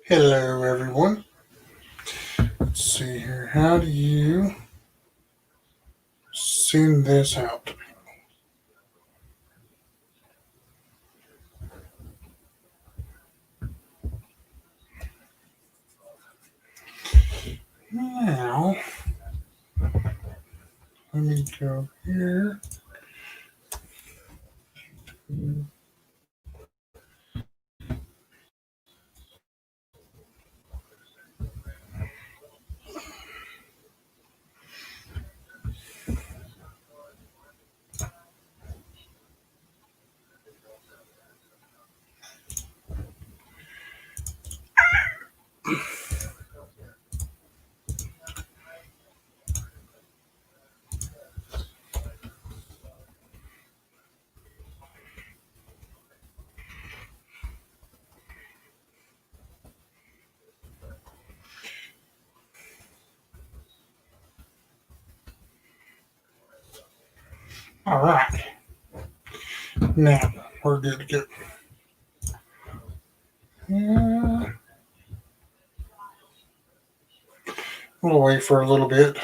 Hello, everyone. Let's see here. How do you send this out? Now, let me go here. All right. Now, we're good to go. Yeah, we'll wait for a little bit.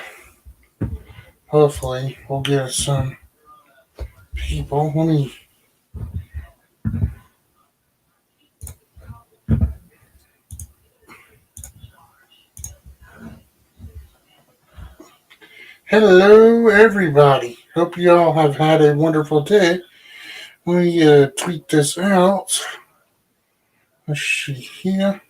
Hopefully, we'll get some people. Let me. Hello, everybody. Hope you all have had a wonderful day. Let me tweet this out. Let's see here.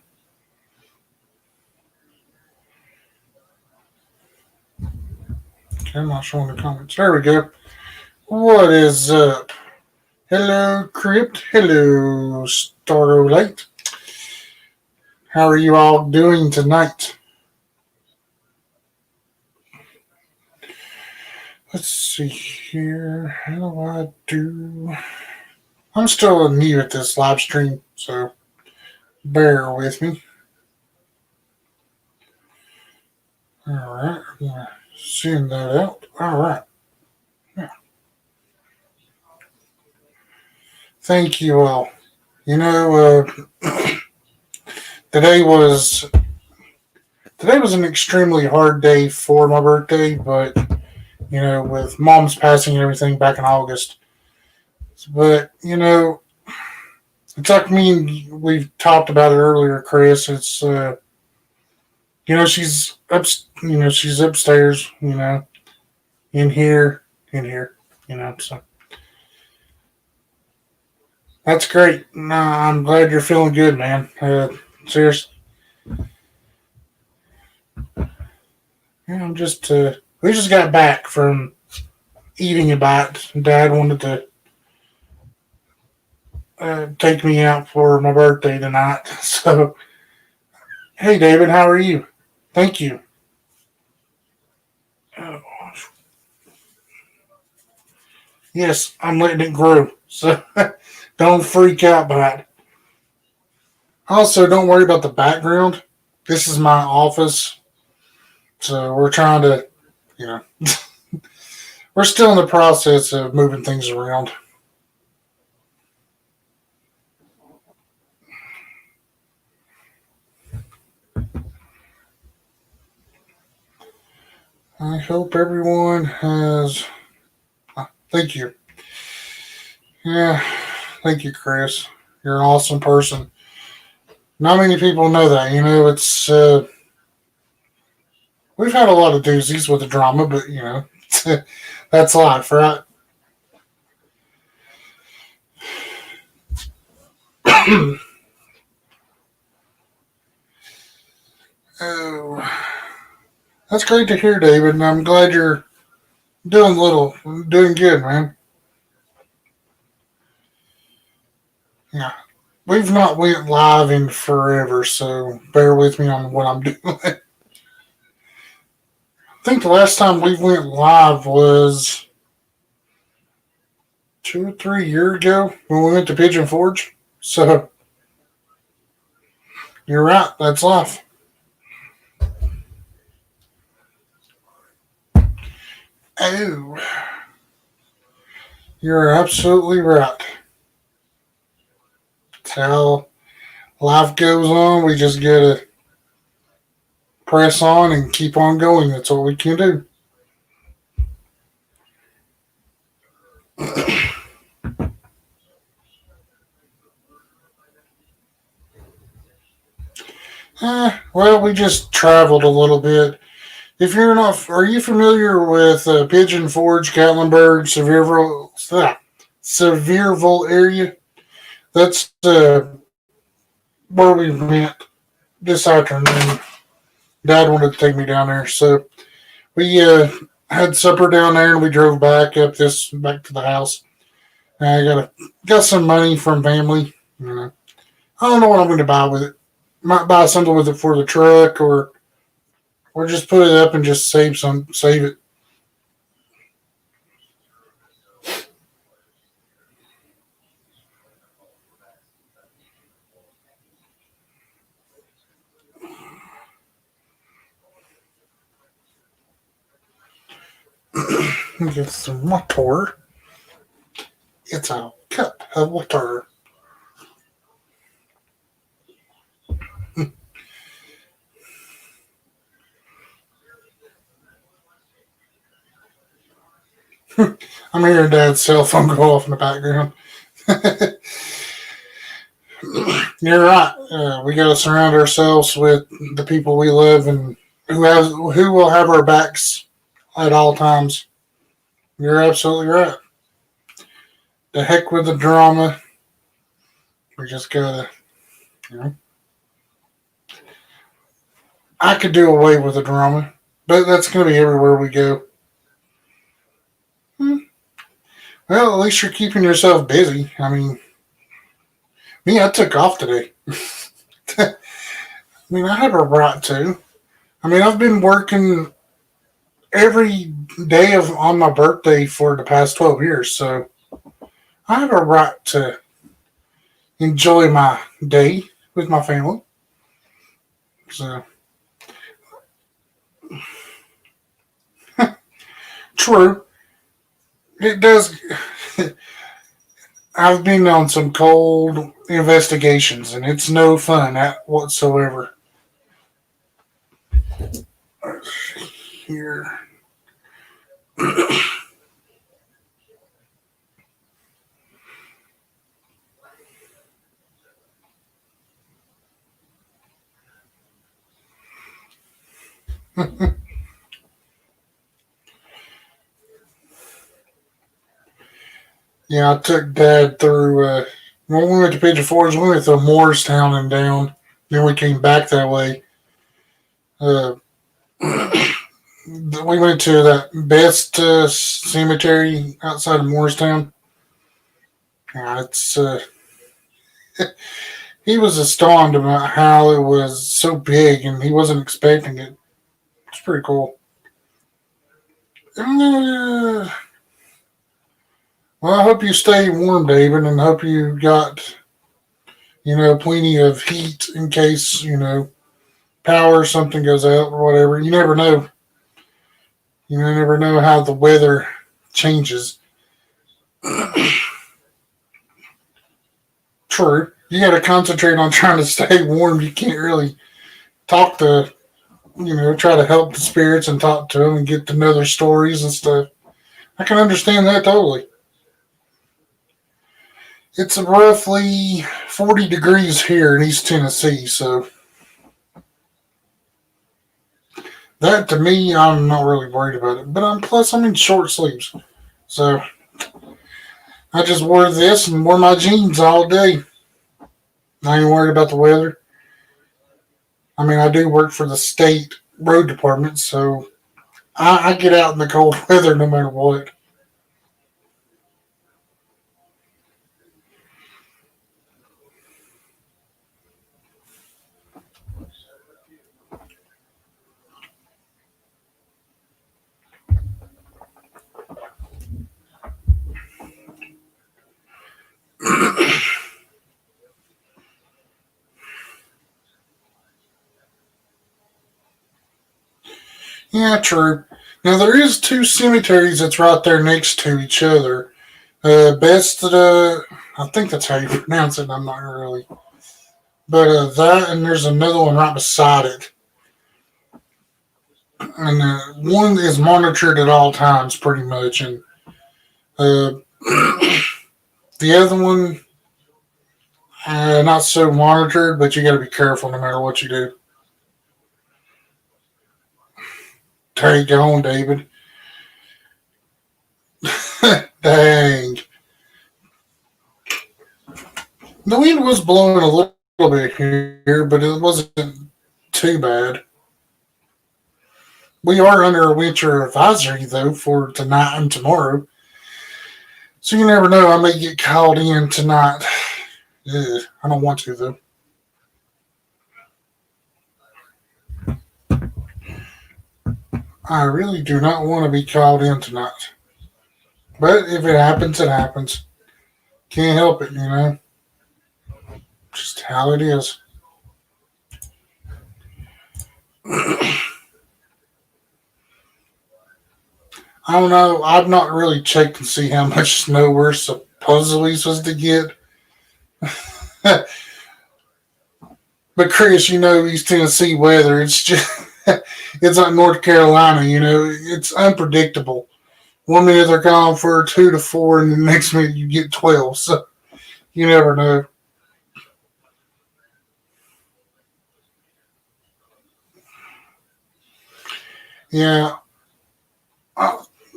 Okay, I'm not showing the comments. There we go. What is up? Hello, Crypt. Hello, Starlight. How are you all doing tonight? Let's see here. How do I do? I'm still new at this live stream, so bear with me. Alright, I'm going to send that out. Alright. Yeah. Thank you all. You know, today was an extremely hard day for my birthday, but with mom's passing and everything back in August. But it's like we've talked about it earlier, Chris. It's she's up, she's upstairs, in here, so that's great. Nah, I'm glad you're feeling good, man. Seriously, yeah, we just got back from eating a bite. Dad wanted to take me out for my birthday tonight. So, hey, David, how are you? Thank you. Oh, yes, I'm letting it grow. So, don't freak out by it. Also, don't worry about the background. This is my office. So, we're trying to, you know, we're still in the process of moving things around. I hope everyone has. Thank you. Yeah, thank you, Chris. You're an awesome person. Not many people know that. It's we've had a lot of doozies with the drama, but that's life, right? Oh, that's great to hear, David, and I'm glad you're doing good, man. Yeah, we've not went live in forever, so bear with me on what I'm doing. I think the last time we went live was 2 or 3 years ago when we went to Pigeon Forge. So you're right, that's life. Oh, you're absolutely right. Tell life goes on. We just gotta press on and keep on going. That's all we can do. Well, we just traveled a little bit. If you're not, are you familiar with Pigeon Forge, Gatlinburg, Sevierville area? That's where we went this afternoon. Dad wanted to take me down there, so we had supper down there, and we drove back to the house. I got some money from family. I don't know what I'm going to buy with it. Might buy something with it for the truck, or just put it up and just save it. Get some water. It's a cup of water. I'm hearing Dad's cell phone go off in the background. You're right. We got to surround ourselves with the people we love and who will have our backs at all times. You're absolutely right. The heck with the drama. We just gotta, you know. I could do away with the drama, but that's gonna be everywhere we go. Hmm. Well, at least you're keeping yourself busy. I mean, me, I took off today. I mean, I have a right to. I mean, I've been working every day of on my birthday for the past 12 years, so I have a right to enjoy my day with my family. So, true. It does. I've been on some cold investigations, and it's no fun at whatsoever. Here. Yeah, I took Dad through. When we went to Pigeon Forge, we went through Moorestown and down. Then we came back that way. Uh, we went to that best cemetery outside of Moorestown. It's he was astounded about how it was so big, and he wasn't expecting it. It's pretty cool. Well, I hope you stay warm, David, and hope you got plenty of heat in case power or something goes out or whatever. You never know. You never know how the weather changes. True. You got to concentrate on trying to stay warm. You can't really talk to, try to help the spirits and talk to them and get to know their stories and stuff. I can understand that totally. It's roughly 40 degrees here in East Tennessee, so that to me, I'm not really worried about it. But I'm in short sleeves, so I just wore this and wore my jeans all day. I ain't worried about the weather. I mean, I do work for the state road department, so I get out in the cold weather no matter what. Yeah, true. Now there is two cemeteries that's right there next to each other. I think that's how you pronounce it. I'm not really But that, and there's another one right beside it. And one is monitored at all times, pretty much. And uh, the other one, not so monitored, but you got to be careful no matter what you do. Take it on, David. Dang. The wind was blowing a little bit here, but it wasn't too bad. We are under a winter advisory, though, for tonight and tomorrow. So you never know. I may get called in tonight. Ugh, I don't want to, though. I really do not want to be called in tonight. But if it happens, it happens. Can't help it, you know. Just how it is. I don't know. I've not really checked to see how much snow we're supposedly supposed to get. But Chris, you know, East Tennessee weather, it's just, it's like North Carolina, you know, it's unpredictable. One minute they're calling for 2 to 4, and the next minute you get 12. So you never know. Yeah.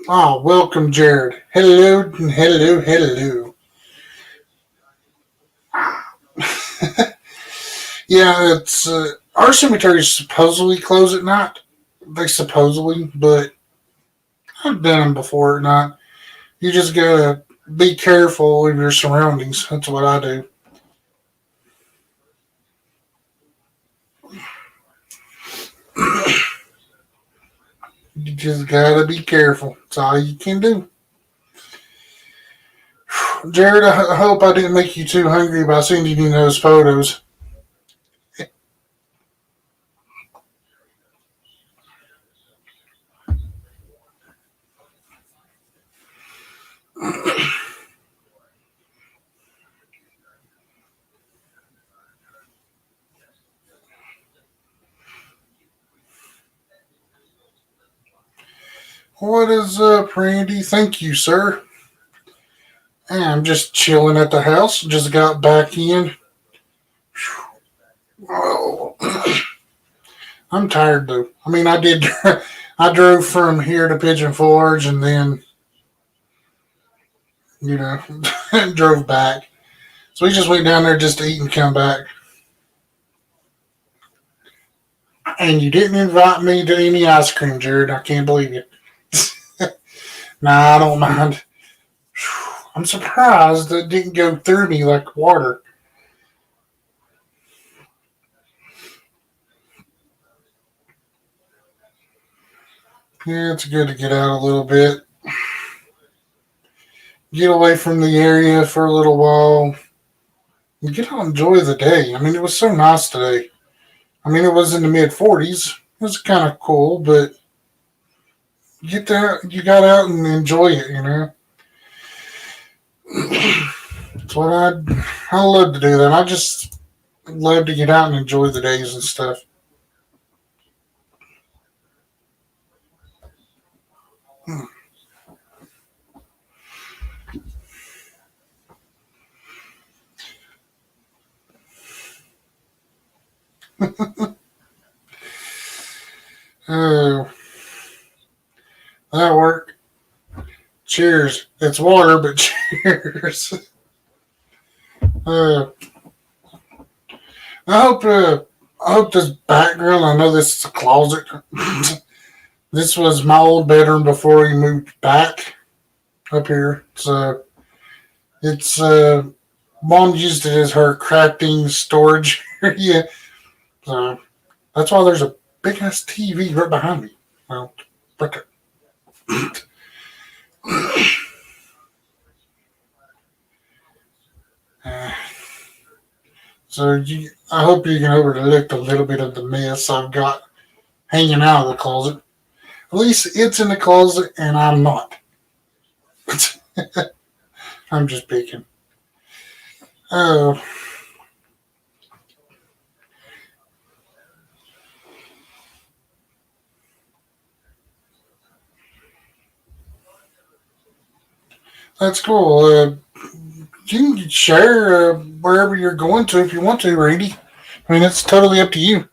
Welcome, Jared. Hello, hello, hello. Yeah, it's our cemetery is supposedly closed at night. They supposedly, but I've done them before at night. You just gotta be careful of your surroundings. That's what I do. You just gotta be careful. That's all you can do. Jared, I hope I didn't make you too hungry by sending you those photos. What is up, Randy? Thank you, sir. I'm just chilling at the house. Just got back in. Oh, I'm tired though. I mean, I did. I drove from here to Pigeon Forge, and then you know drove back. So we just went down there just to eat and come back. And you didn't invite me to any ice cream, Jared. I can't believe it. Nah, I don't mind. I'm surprised that it didn't go through me like water. Yeah, it's good to get out a little bit. Get away from the area for a little while. And get to enjoy the day. I mean, it was so nice today. I mean, it was in the mid 40s. It was kind of cool, but get there, you got out and enjoy it, you know. That's what I love to do that. I just love to get out and enjoy the days and stuff. Oh, that worked. Cheers. It's water, but cheers. Uh, I hope. I hope this background. I know this is a closet. This was my old bedroom before we moved back up here. So it's mom used it as her crafting storage area. So that's why there's a big ass TV right behind me. Well, right there. Uh, I hope you can overlook a little bit of the mess I've got hanging out of the closet. At least it's in the closet and I'm not. I'm just picking. Oh, That's cool. You can share wherever you're going to if you want to, Randy. I mean, it's totally up to you.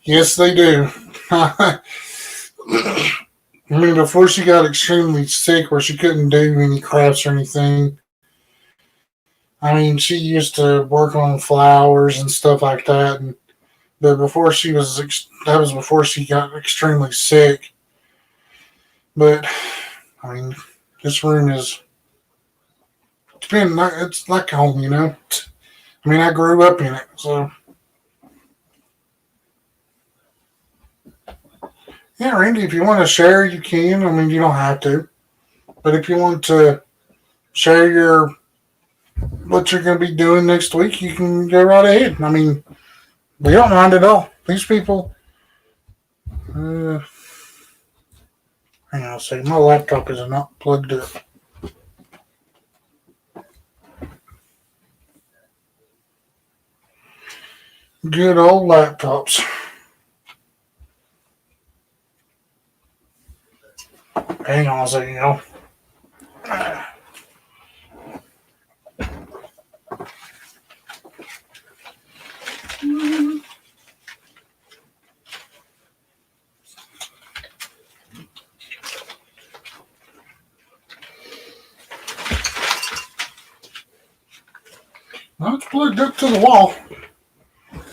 Yes, they do. I mean, before she got extremely sick where she couldn't do any crafts or anything, I mean, she used to work on flowers and stuff like that. But before that was before she got extremely sick. But, I mean, this room it's like home, you know? I mean, I grew up in it, so. Yeah, Randy, if you want to share, you can. I mean, you don't have to. But if you want to share what you're going to be doing next week, you can go right ahead. I mean, we don't mind at all. These people. Hang on a second. My laptop is not plugged up. Good old laptops. Hang on a second, y'all. Well, it's plugged up to the wall.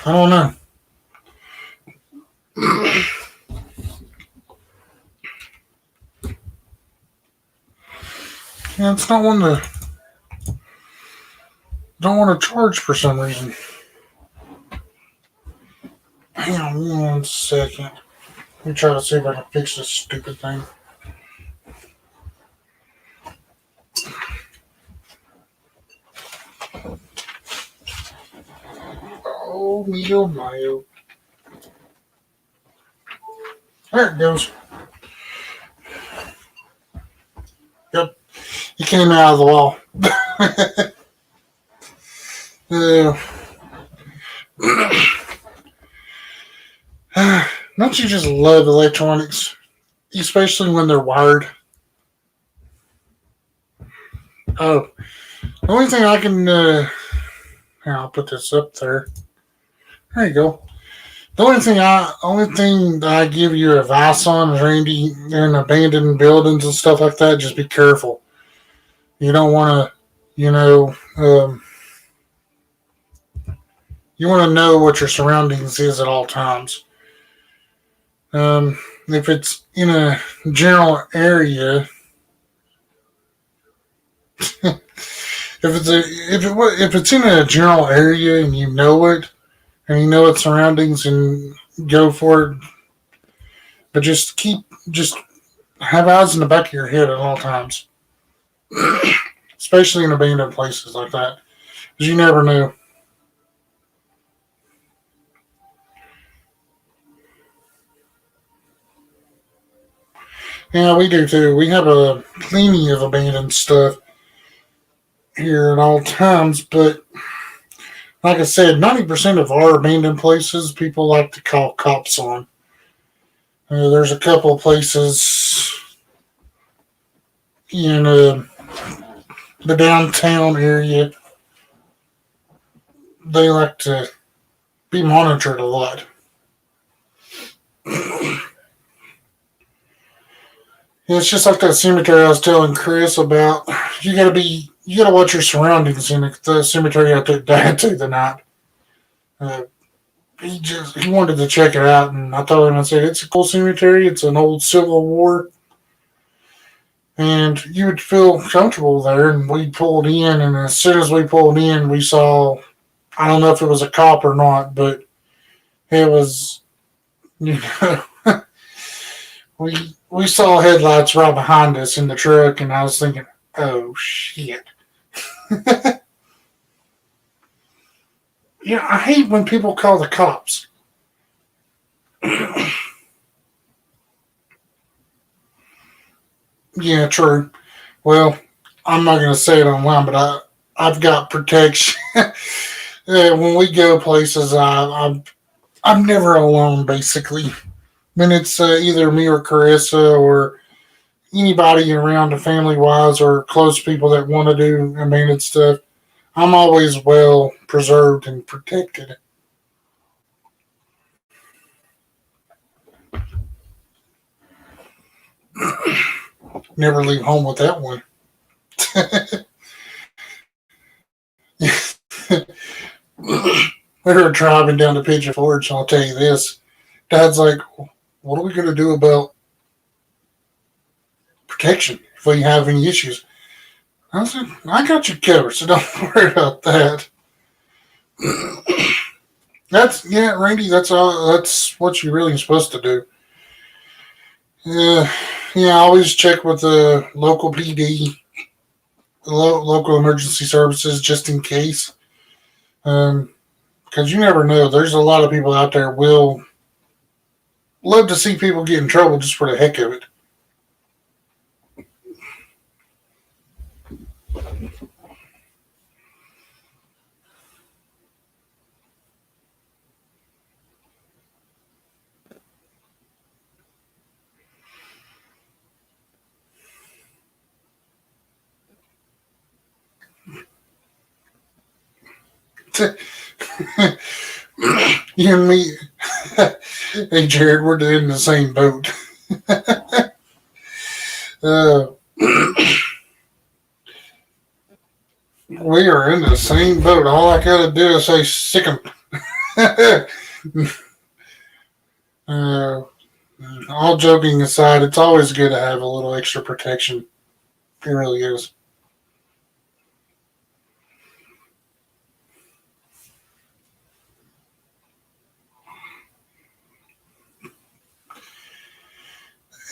I don't know. Yeah, it's not one to. Don't want to charge for some reason. Hang on 1 second. Let me try to see if I can fix this stupid thing. Oh, mio mio. There it goes. Yep. He came out of the wall. Don't you just love electronics? Especially when they're wired. Oh. The only thing I can... here, I'll put this up there. There you go. The only thing that I give you advice on is, Randy, in abandoned buildings and stuff like that, just be careful. You don't want to, you want to know what your surroundings is at all times. If it's in a general area, if it's in a general area and you know it, and you know its surroundings, and go for it. But just have eyes in the back of your head at all times, especially in abandoned places like that, because you never know. Yeah, we do too. We have plenty of abandoned stuff here at all times, but like I said, 90% of our abandoned places, people like to call cops on. There's a couple of places in the downtown area. They like to be monitored a lot. It's just like that cemetery I was telling Chris about. You gotta watch your surroundings in the cemetery I took Dad to the night. He wanted to check it out, and I told him, I said, it's a cool cemetery. It's an old Civil War, and you would feel comfortable there. And we pulled in, and as soon as we pulled in, we saw, I don't know if it was a cop or not, but it was, we saw headlights right behind us in the truck, and I was thinking, oh shit. I hate when people call the cops. Yeah, true. Well, I'm not going to say it online, but I've got protection. When we go places, I'm never alone, basically. When it's either me or Carissa or anybody around the family wise or close people that want to do abandoned stuff, I'm always well preserved and protected. Never leave home with that one. We were driving down to Pigeon Forge, and I'll tell you this. Dad's like, what are we going to do about protection if we have any issues? I said, I got you covered, so don't worry about that. Randy, that's all. That's what you're really supposed to do. Yeah, always check with the local PD, the local emergency services, just in case. Because you never know. There's a lot of people out there will love to see people get in trouble just for the heck of it. You and me, hey Jared, we're in the same boat. We are in the same boat. All I gotta do is say sick 'em. All joking aside, it's always good to have a little extra protection. It really is.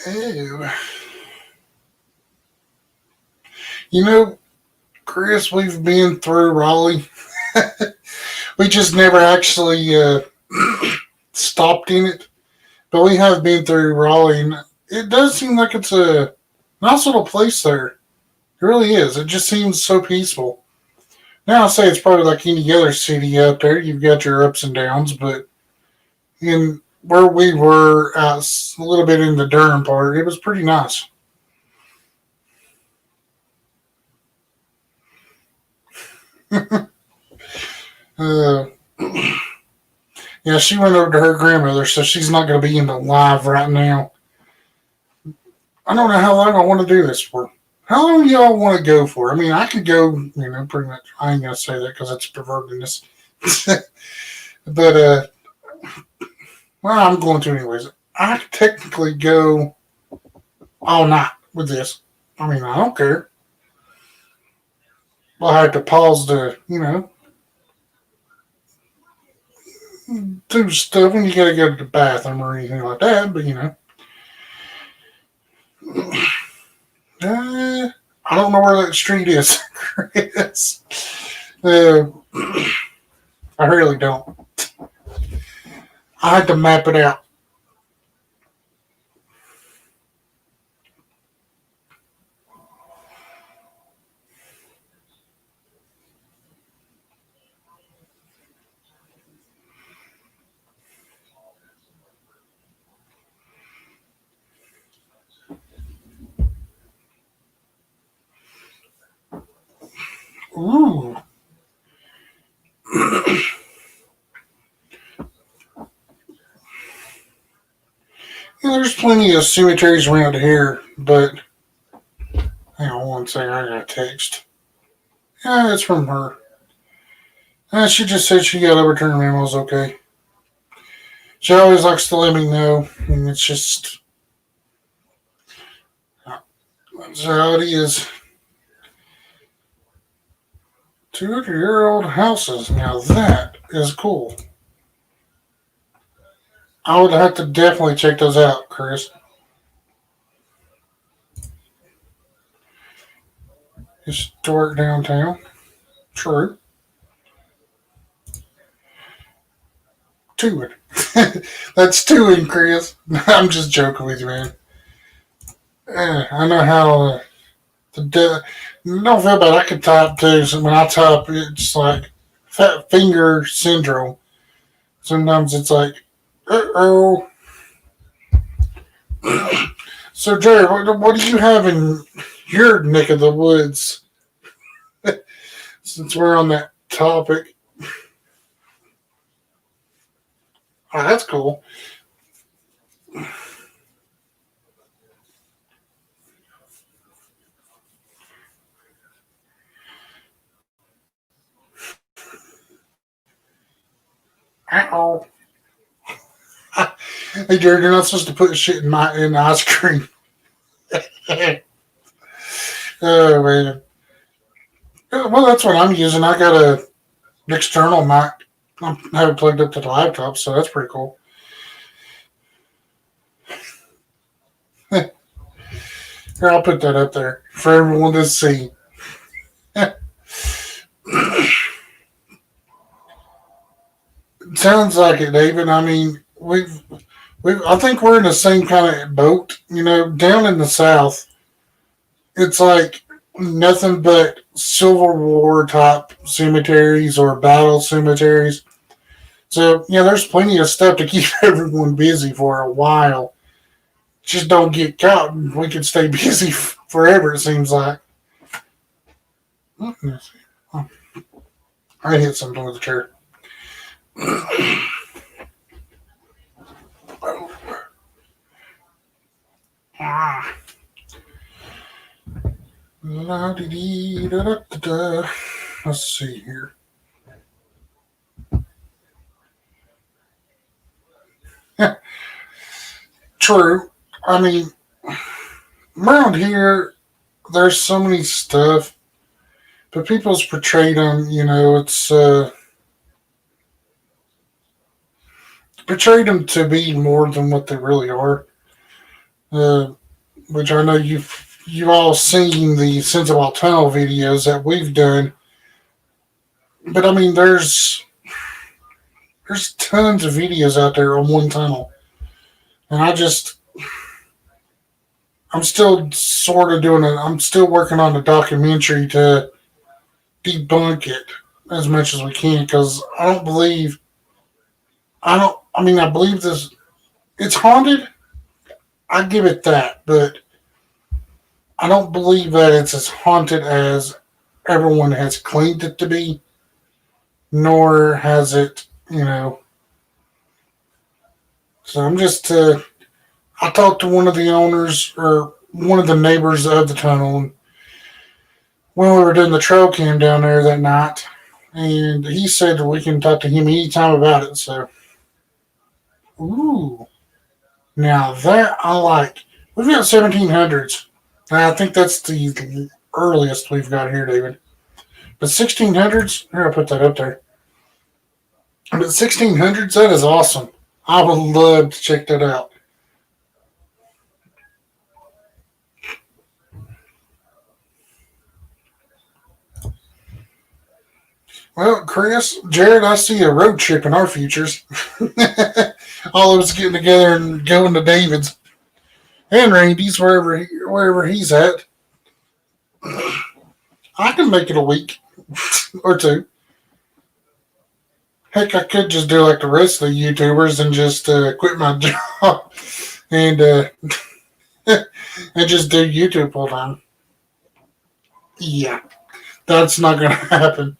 Ew. You know, Chris, we've been through Raleigh. We just never actually stopped in it. But we have been through Raleigh, and it does seem like it's a nice little place there. It really is. It just seems so peaceful. Now, I'll say it's probably like any other city out there. You've got your ups and downs, but in where we were out a little bit in the Durham part, it was pretty nice. uh, yeah, she went over to her grandmother, so she's not going to be in the live right now. I don't know how long I want to do this for. How long do y'all want to go for? I mean, I could go, pretty much. I ain't going to say that because it's pervertedness. But, well, I'm going to anyways. I could technically go all night with this. I mean, I don't care. I have to pause to, do stuff when you got to go to the bathroom or anything like that, but, I don't know where that street is, Chris. I really don't. I had to map it out. Ooh. There's plenty of cemeteries around here, but hang on one second, I got a text. Yeah, it's from her. She just said she got overturned memos, okay. She always likes to let me know, and it's just that's how it is. 200-year-old houses. Now that is cool. I would have to definitely check those out, Chris. Historic downtown. True. Two it. That's two in, Chris. I'm just joking with you, man. I know how don't feel bad. I can type too. So when I type, it's like fat finger syndrome. Sometimes it's like, oh. So, Jerry, what do you have in your neck of the woods? Since we're on that topic, oh, that's cool. Ow. Hey, Jerry, you're not supposed to put shit in ice cream. Oh man. Well, that's what I'm using. I got a external mic. I have it plugged up to the laptop, so that's pretty cool. Here, I'll put that up there for everyone to see. Sounds like it, David. I mean, I think we're in the same kind of boat. You know, down in the South, it's like nothing but Civil War type cemeteries or battle cemeteries. So, yeah, there's plenty of stuff to keep everyone busy for a while. Just don't get caught, and we can stay busy forever, it seems like. Oh, I hit something with the chair. Ah. La-dee-dee-da-da-da-da. Let's see here. True. I mean, around here, there's so many stuff, but people's portrayed them. You know, it's portrayed them to be more than what they really are. Uh, which I know you've all seen the Sensible Tunnel videos that we've done. But I mean, there's tons of videos out there on one tunnel, and I'm still sort of doing it. I'm still working on a documentary to debunk it as much as we can because I don't. I mean, I believe this. It's haunted. I give it that, but I don't believe that it's as haunted as everyone has claimed it to be, nor has it. You know. So I'm just. I talked to one of the owners or one of the neighbors of the tunnel when we were doing the trail cam down there that night, and he said we can talk to him anytime about it. So, ooh, now that I like. We've got 1700s. I think that's the earliest we've got here, David. But 1600s, here I put that up there. But 1600s, that is awesome. I would love to check that out. Well, Chris, Jared, I see a road trip in our futures. All of us getting together and going to David's and Randy's wherever he's at. I can make it a week or two. Heck, I could just do like the rest of the YouTubers and just quit my job and and just do YouTube full time. Yeah, that's not gonna happen.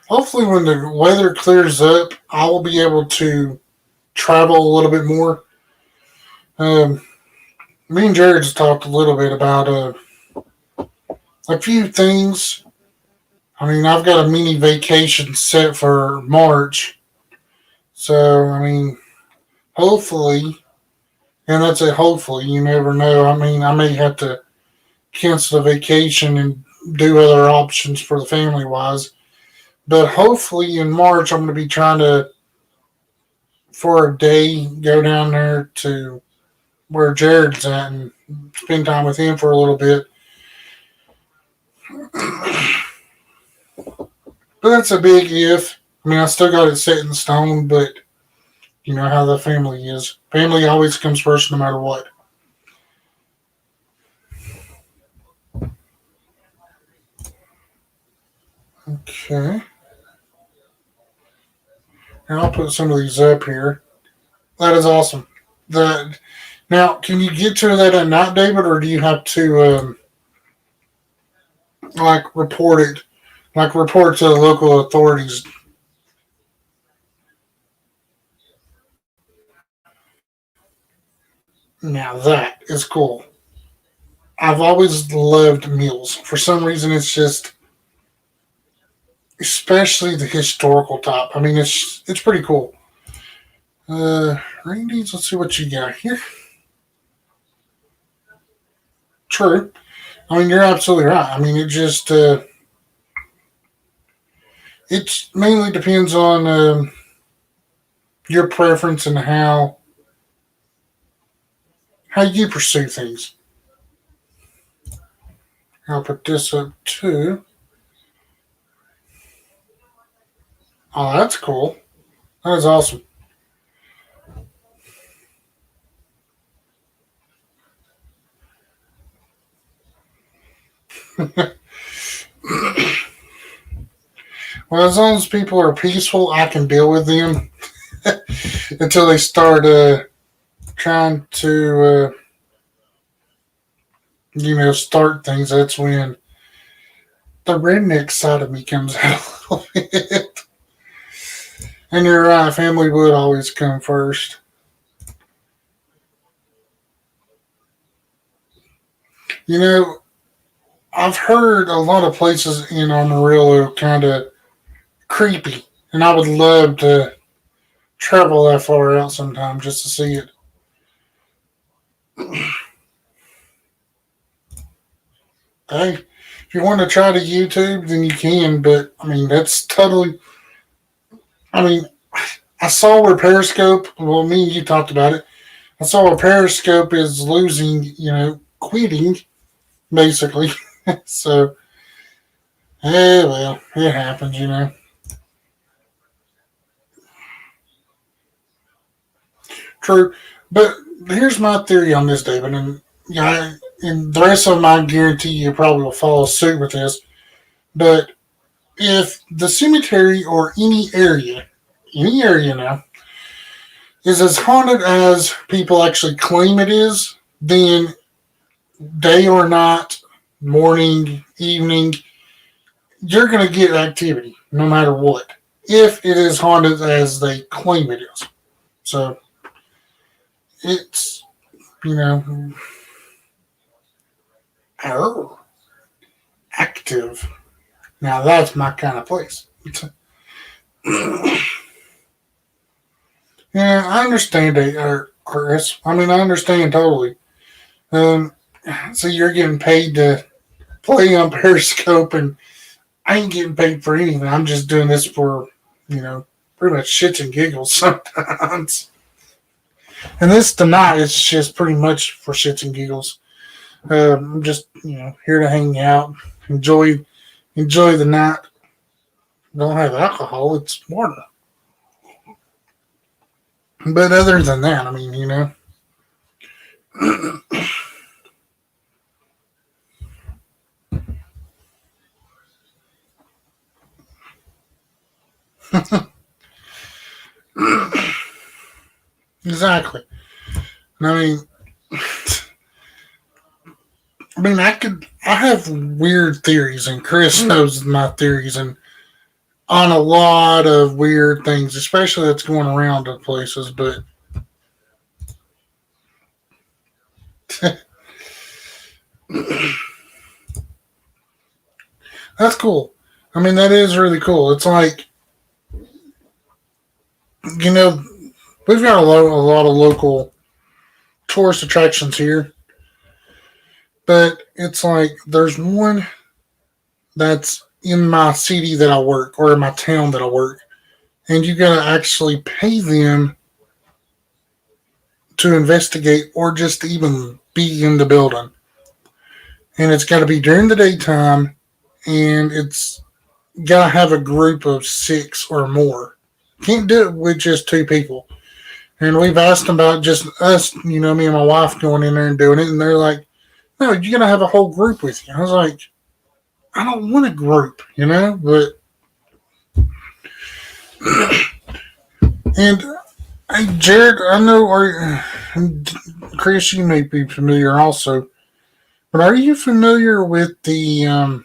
Hopefully, when the weather clears up, I will be able to travel a little bit more. Um, Me and Jared just talked a little bit about a few things. I mean, I've got a mini vacation set for March, so I mean, hopefully, and that's a hopefully. You never know. I mean, I may have to cancel the vacation and do other options for the family wise. But hopefully in March, I'm going to be trying to, for a day, go down there to where Jared's at and spend time with him for a little bit. But that's a big if. I mean, I still got it set in stone, but you know how the family is. Family always comes first no matter what. Okay. And I'll put some of these up here. That is awesome. That now, can you get to that at night, David, or do you have to like report it, like report to the local authorities? Now that is cool. I've always loved meals. For some reason, it's just, especially the historical type. I mean, it's pretty cool. Ratings. Let's see what you got here. True. I mean, you're absolutely right. I mean, it mainly depends on your preference and how you pursue things. I'll put this up too. Oh, that's cool. That is awesome. Well, as long as people are peaceful, I can deal with them until they start trying to, start things. That's when the redneck side of me comes out a little bit. And you're right, family would always come first. You know, I've heard a lot of places in Amarillo kind of creepy, and I would love to travel that far out sometime just to see it. Hey, if you want to try to YouTube, then you can, but I mean, that's totally. I mean, I saw where Periscope, well, me and you talked about it. I saw where Periscope is losing, quitting, basically. So, well, it happens. True. But here's my theory on this, David, and the rest of them, I guarantee you probably will follow suit with this. But if the cemetery or any area now, is as haunted as people actually claim it is, then day or night, morning, evening, you're going to get activity no matter what, if it is haunted as they claim it is. So it's, you know, oh, active. Now that's my kind of place. Yeah, I understand Chris. I mean, I understand totally. Um, so you're getting paid to play on Periscope, and I ain't getting paid for anything. I'm just doing this for, pretty much shits and giggles sometimes. And this tonight, it's just pretty much for shits and giggles. I'm just, here to hang out, enjoy the night. Don't have alcohol; it's water. But other than that, I mean, exactly. I mean, I have weird theories, and Chris knows my theories, and on a lot of weird things, especially that's going around to places. But that's cool. I mean, that is really cool. It's like, you know, we've got a lot of local tourist attractions here, but it's like there's one that's in my city that I work, or in my town that I work, and you gotta actually pay them to investigate or just to even be in the building. And it's got to be during the daytime, and it's got to have a group of six or more. Can't do it with just two people. And we've asked them about just us, me and my wife going in there and doing it, and they're like, no, you're going to have a whole group with you. I was like, I don't want a group, but And hey, Jared, I know, Chris, you may be familiar also, but are you familiar with the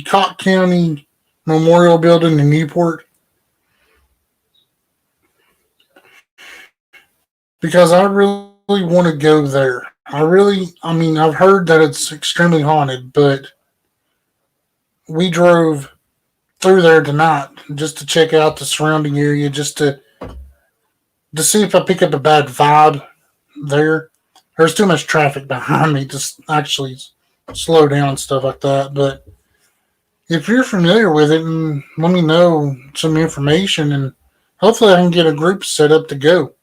Cott County Memorial Building in Newport? Because I really want to go there. I mean, I've heard that it's extremely haunted, but we drove through there tonight just to check out the surrounding area, just to see if I pick up a bad vibe there. There's too much traffic behind me to actually slow down and stuff like that. But if you're familiar with it, and let me know some information, and hopefully I can get a group set up to go.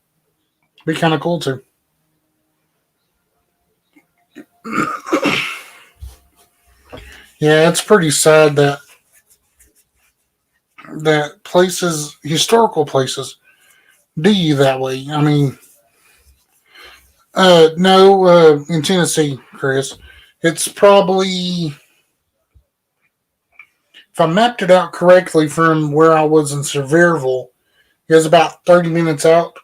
Be kind of cool too. Yeah, it's pretty sad that places, historical places, do you that way. I mean, no, in Tennessee, Chris, it's probably, if I mapped it out correctly from where I was in Sevierville, it was about 30 minutes out.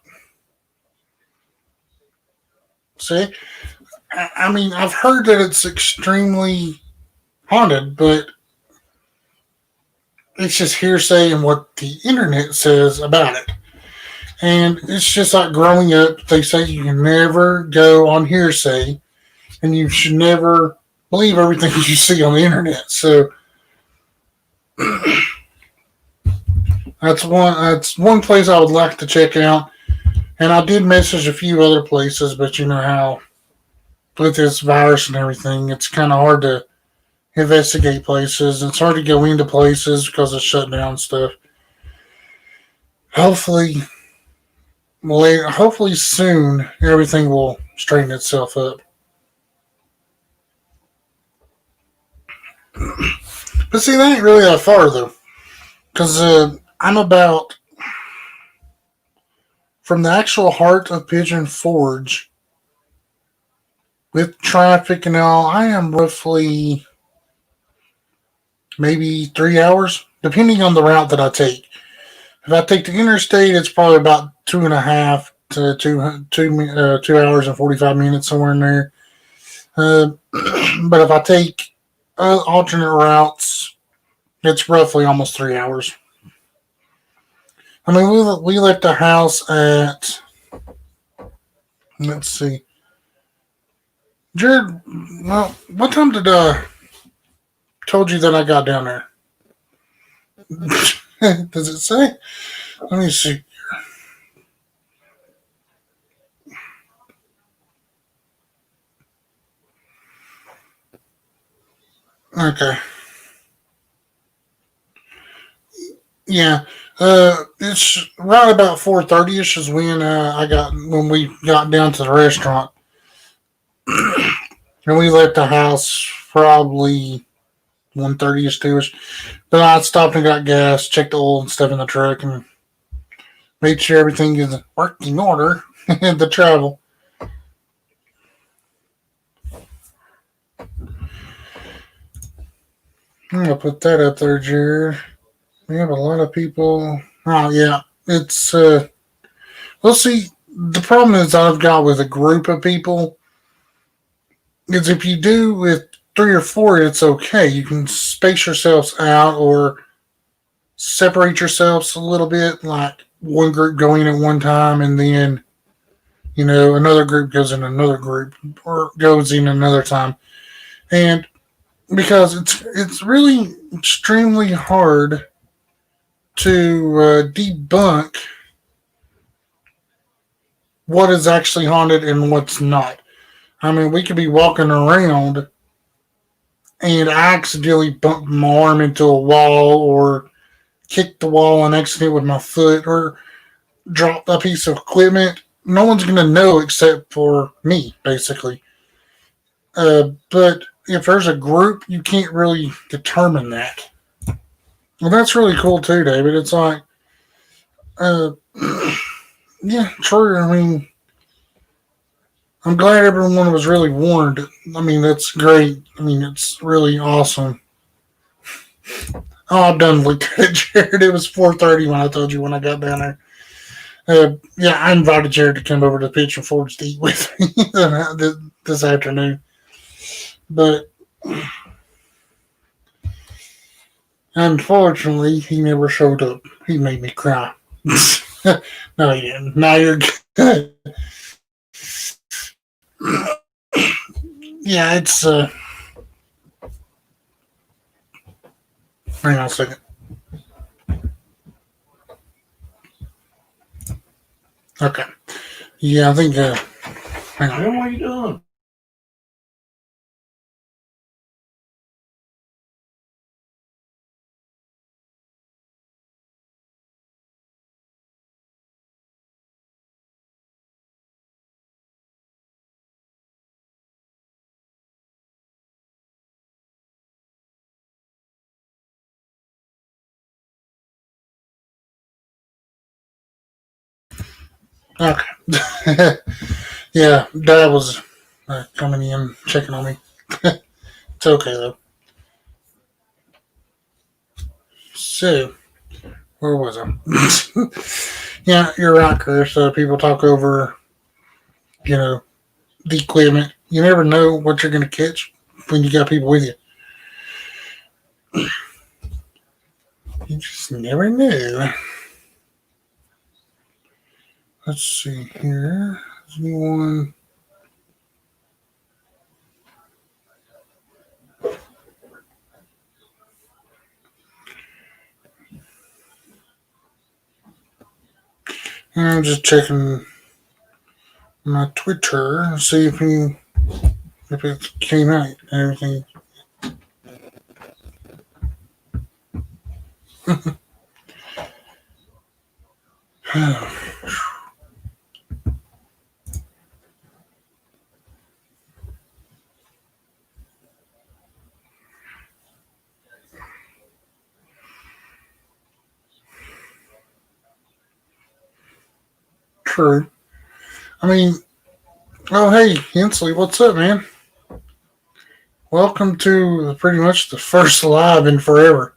See, I mean, I've heard that it's extremely haunted, but it's just hearsay and what the internet says about it. And it's just like growing up, they say you can never go on hearsay and you should never believe everything you see on the internet. So that's one place I would like to check out. And I did message a few other places, but you know how with this virus and everything, it's kind of hard to investigate places. It's hard to go into places because of shutdown stuff. Hopefully, hopefully soon everything will straighten itself up. But see, that ain't really that far though, because I'm about from the actual heart of Pigeon Forge with traffic and all. I am roughly maybe 3 hours, depending on the route that I take. If I take the interstate, it's probably about 2.5 to 2 hours and 45 minutes somewhere in there. Uh, but if I take alternate routes, it's roughly almost 3 hours. I mean, we left the house at, let's see, Jared. Well, what time did I told you that I got down there? Does it say? Let me see. Okay. Yeah. It's right about 4:30 ish is when we got down to the restaurant, and we left the house probably 1:30 ish 2ish. But I stopped and got gas, checked the oil and stuff in the truck, and made sure everything is working order to travel. I'm gonna put that up there, Jared. We have a lot of people. Oh yeah, it's we'll see. The problem is I've got with a group of people is if you do with three or four, it's okay. You can space yourselves out or separate yourselves a little bit, like one group going at one time, and then another group goes in another group or goes in another time, and because it's really extremely hard to debunk what is actually haunted and what's not. I mean, we could be walking around and I accidentally bump my arm into a wall or kick the wall on accident with my foot or drop a piece of equipment. No one's going to know except for me, basically. But if there's a group, you can't really determine that. Well, that's really cool too, David. It's like, uh, yeah, true. I mean, I'm glad everyone was really warned. I mean, that's great. I mean, it's really awesome. Oh, I'm done with it, Jared. It was 4:30 when I told you when I got down there. Yeah, I invited Jared to come over to the Pigeon Forge to eat with me this afternoon. But unfortunately, he never showed up. He made me cry. No, he didn't. Now you're good. Yeah, it's. Hang on a second. Okay. Yeah, I think. Hang on. Man, what are you doing? Okay. Yeah, Dad was coming in, checking on me. It's okay, though. So, where was I? Yeah, you're right, Chris. People talk over, you know, the equipment. You never know what you're going to catch when you got people with you. You just never know. Let's see here. Is anyone? I'm just checking my Twitter and see if it came out and everything. True. I mean, oh hey, Hensley, what's up, man? Welcome to pretty much the first live in forever.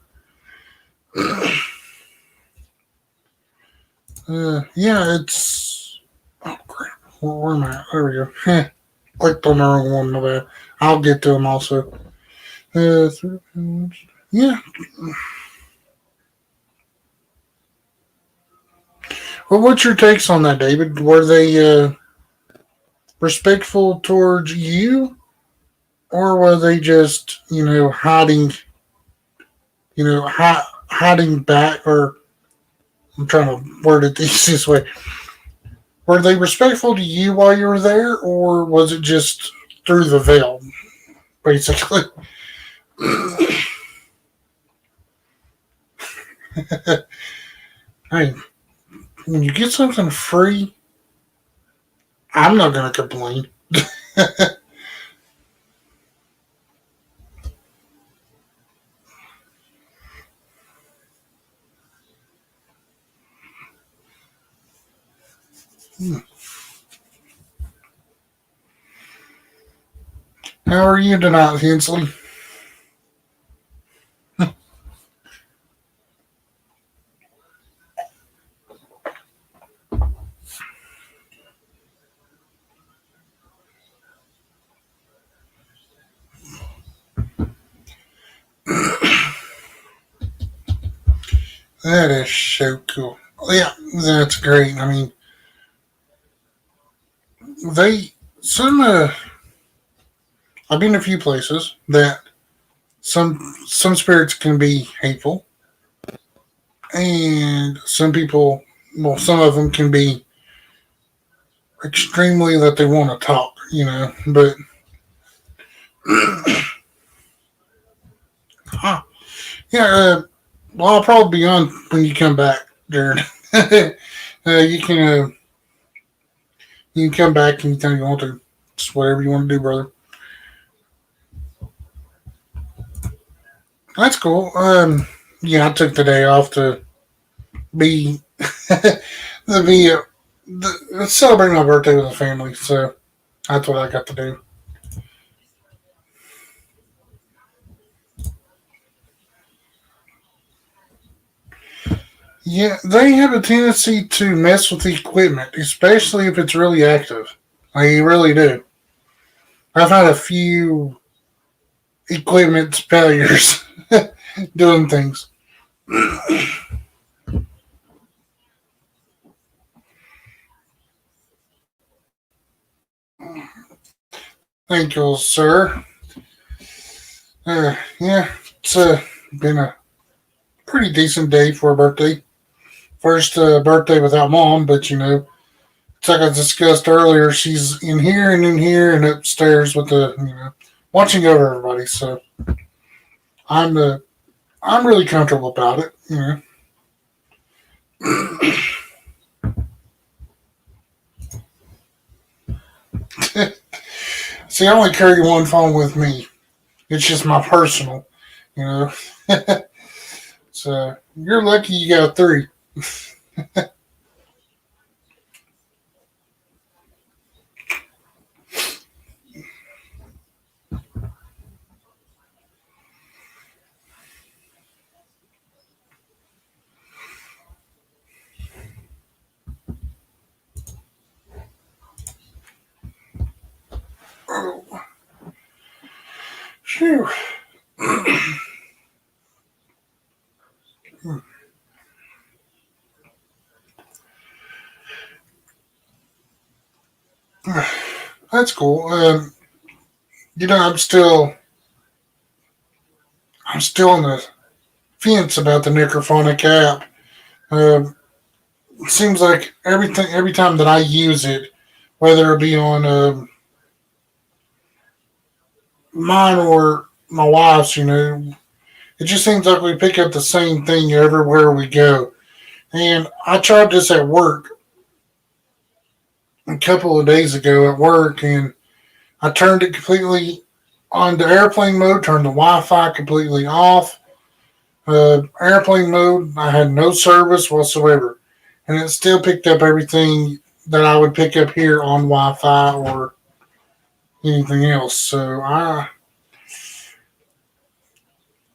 Yeah, it's. Oh crap! Where am I? There we go. Clicked on the wrong one. My bad. I'll get to them also. Uh, yeah. Well, what's your takes on that, David? Were they respectful towards you, or were they just hiding? Hiding back, or I'm trying to word it this way. Were they respectful to you while you were there, or was it just through the veil, basically? Hey, when you get something free, I'm not going to complain. How are you tonight, Hensley? That is so cool. Yeah, that's great. I mean, they some I've been to a few places that some spirits can be hateful, and some people, well, some of them can be extremely that they want to talk, But huh, yeah, well, I'll probably be on when you come back, Jared. You can come back anytime you want to. Just whatever you want to do, brother. That's cool. Yeah, I took the day off to be to be celebrate my birthday with the family, so that's what I got to do. Yeah, they have a tendency to mess with the equipment, especially if it's really active. They really do. I've had a few equipment failures doing things. Thank you, sir. Yeah, it's been a pretty decent day for a birthday. First birthday without mom, but it's like I discussed earlier. She's in here, and upstairs with watching over everybody. So I'm uh, I'm really comfortable about it. See, I only carry one phone with me. It's just my personal. You know, so you're lucky you got three. Oh, phew. That's cool. I'm still on the fence about the Necrophonic app. Um, it seems like every time that I use it, whether it be on mine or my wife's, it just seems like we pick up the same thing everywhere we go. And I tried this at work a couple of days ago at work, and I turned it completely on the airplane mode, turned the Wi-Fi completely off. Airplane mode, I had no service whatsoever, and it still picked up everything that I would pick up here on Wi-Fi or anything else. So I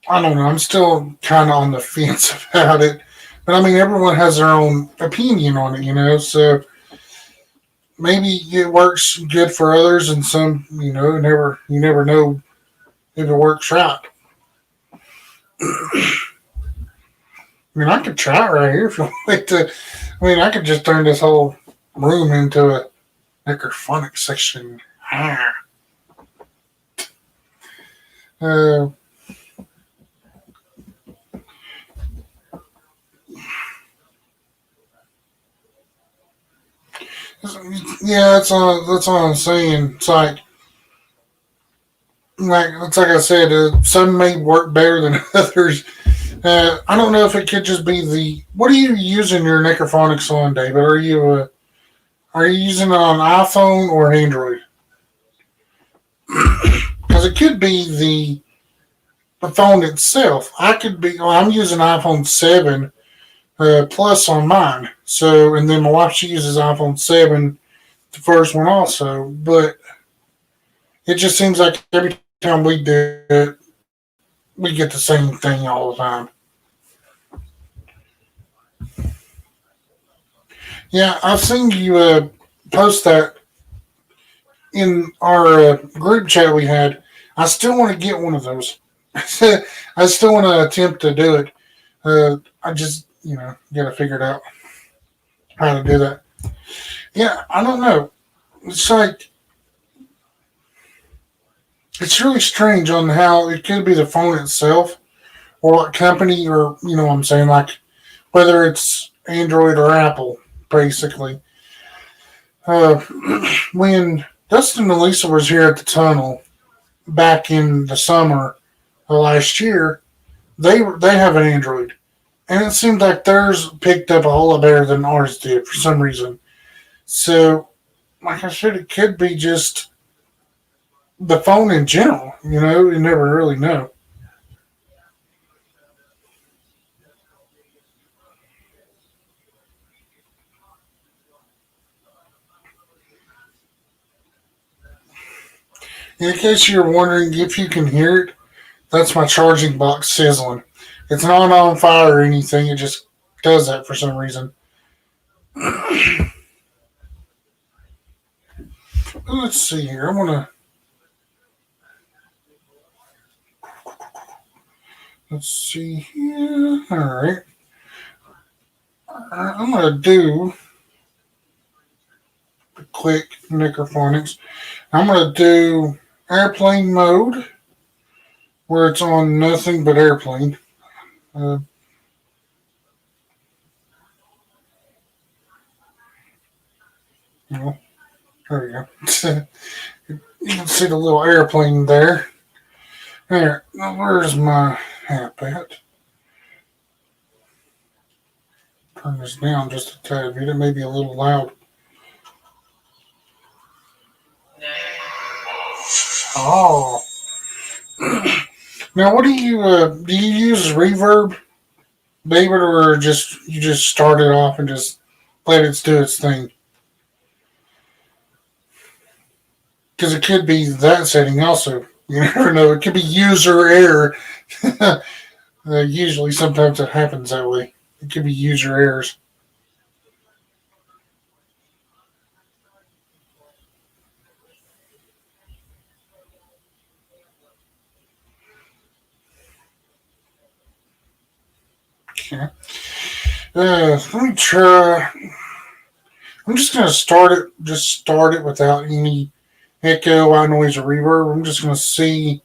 don't know. I'm still kind of on the fence about it, but I mean, everyone has their own opinion on it, So maybe it works good for others, and some, you never know if it works right. I mean, I could try it right here if you want to. I mean, I could just turn this whole room into a necrophonic section. Uh, yeah, that's all I'm saying. It's like I said, some may work better than others. I don't know if it could just be the. What are you using your necrophonics on, David? Are you using it on iPhone or Android? Because it could be the phone itself. I could be. Well, I'm using iPhone 7 Plus on mine. So, and then my wife, she uses iPhone 7, the first one also. But it just seems like every time we do it, we get the same thing all the time. Yeah, I've seen you post that in our group chat we had. I still want to get one of those. I still want to attempt to do it. I just, got to figure it out how to do that. Yeah, I don't know. It's like it's really strange on how it could be the phone itself or what company or what I'm saying, like whether it's Android or Apple, basically. Uh, when Dustin and Lisa was here at the tunnel back in the summer of last year, they have an Android, and it seemed like theirs picked up a whole lot better than ours did for some reason. So, like I said, it could be just the phone in general. You never really know. In case you're wondering if you can hear it, that's my charging box sizzling. It's not on fire or anything. It just does that for some reason. Let's see here. I'm gonna. Let's see here. All right. I'm gonna do the quick Necrophonics. I'm gonna do airplane mode, where it's on nothing but airplane. Uh, well, there we go. You can see the little airplane there. There. Now, where's my app at? Turn this down just a tad bit. It may be a little loud. Oh. Now, what do you use reverb, David, or just you just start it off and just let it do its thing? Because it could be that setting also. You never know. It could be user error. Usually, sometimes it happens that way. It could be user errors. Okay. Let me try. I'm just gonna start it. Just start it without any echo, white noise, or reverb. I'm just gonna see.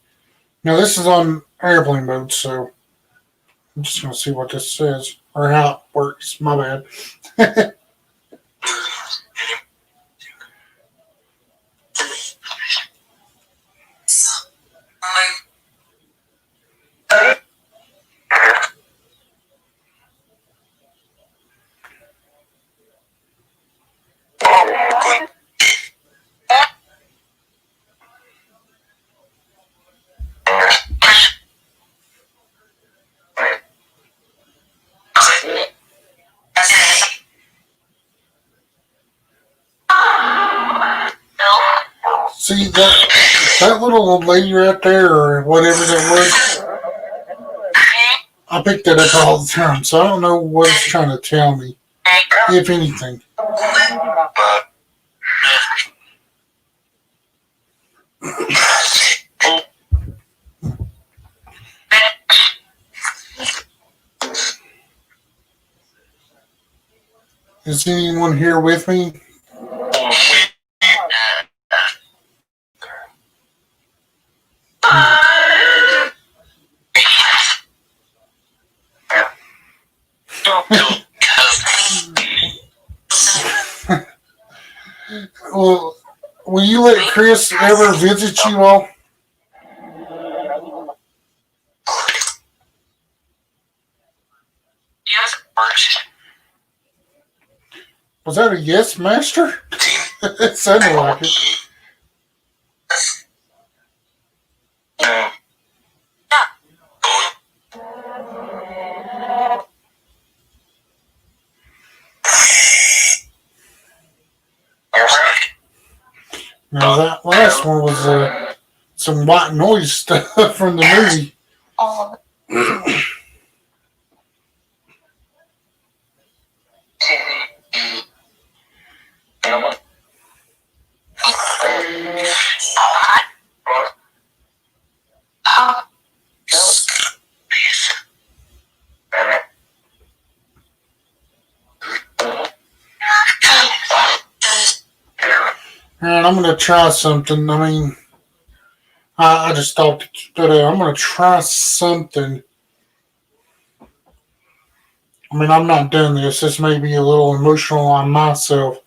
Now this is on airplane mode, so I'm just gonna see what this says or how it works. My bad. See that little lady right there, or whatever that was. I pick that up all the time, so I don't know what it's trying to tell me, if anything. Is anyone here with me? Well, will you let Chris ever visit you all? Was that a yes, master? It sounded like it. Now that last one was some white noise stuff from the movie. And I'm gonna try something. I mean, I just thought, but I'm gonna try something. I mean, I'm not doing this. This may be a little emotional on myself.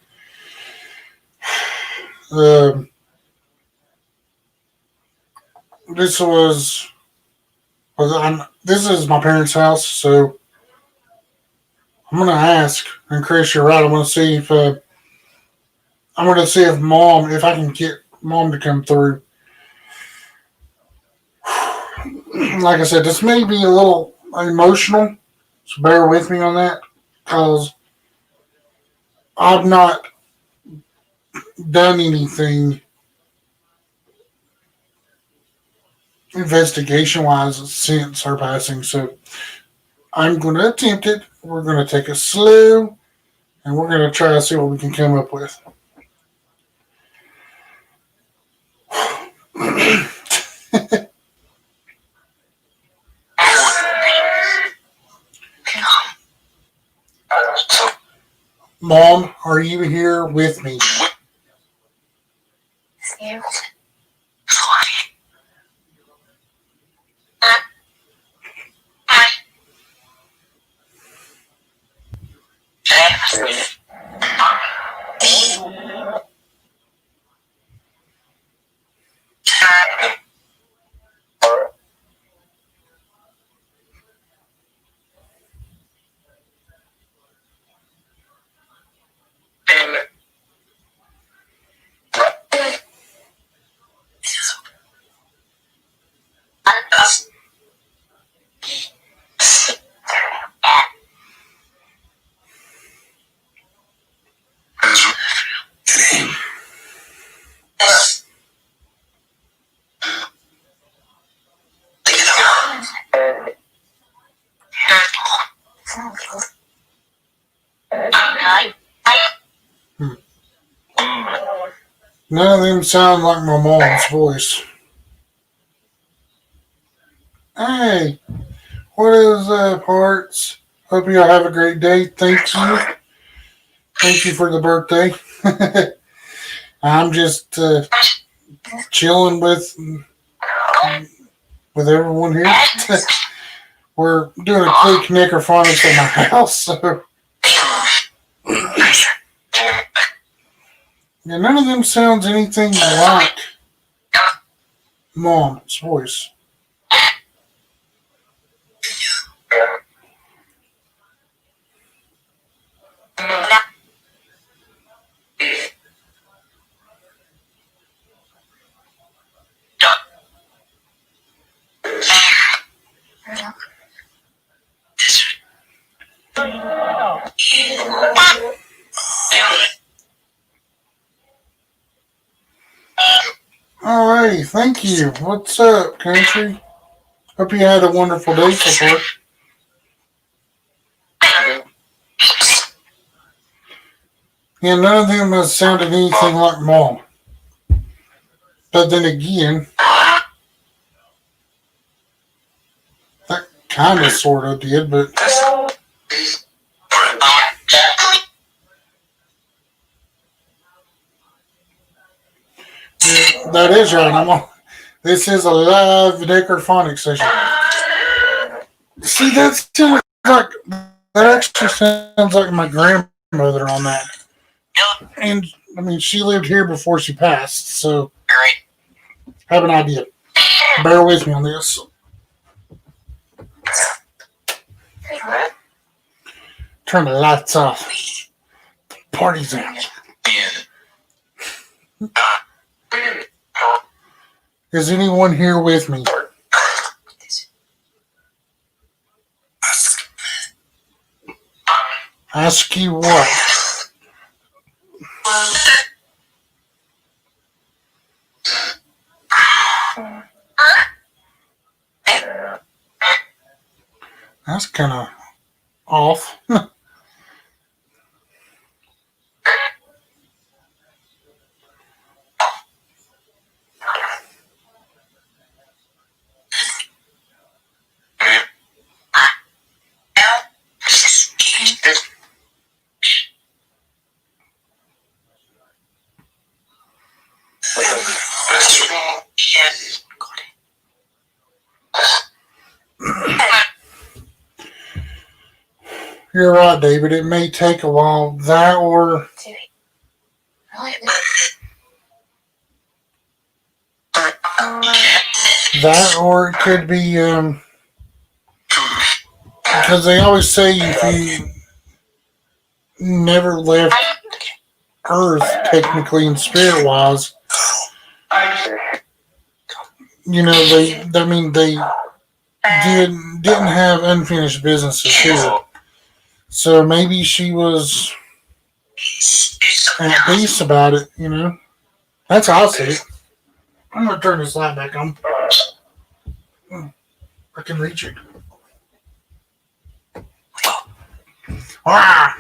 Um, this was, this is my parents' house, so I'm gonna ask. And Chris, you're right. I'm gonna see if mom, if I can get mom to come through. Like I said, this may be a little emotional, so bear with me on that, because I've not done anything investigation wise since her passing. So I'm going to attempt it. we're going to take it slow, and we're going to try to see what we can come up with. Mom, are you here with me? None of them sound like my mom's voice. Hey, what is up, hearts? Hope you all have a great day. Thank you. Thank you for the birthday. I'm just chilling with everyone here. We're doing a quick necrophonics at my house, so yeah, none of them sounds anything like Mom's voice. Alrighty, thank you. What's up, country? Hope you had a wonderful day so far. Yeah, none of them has sounded anything like Mom. But then again, that kind of sort of did, but yeah, that is right. This is a live necrophonic session. See, that actually sounds like my grandmother on that. And I mean, she lived here before she passed, so I have an idea. Bear with me on this. Turn the lights off. Party's out. Is anyone here with me? Ask you what? That's kind of off. You're right, David. It may take a while. That or it could be because they always say if you never left Earth, technically and spirit wise, you know, they didn't have unfinished businesses here. So maybe she was at peace about it, you know. That's how I see it. I'm going to turn this light back on. I can reach it. Ah!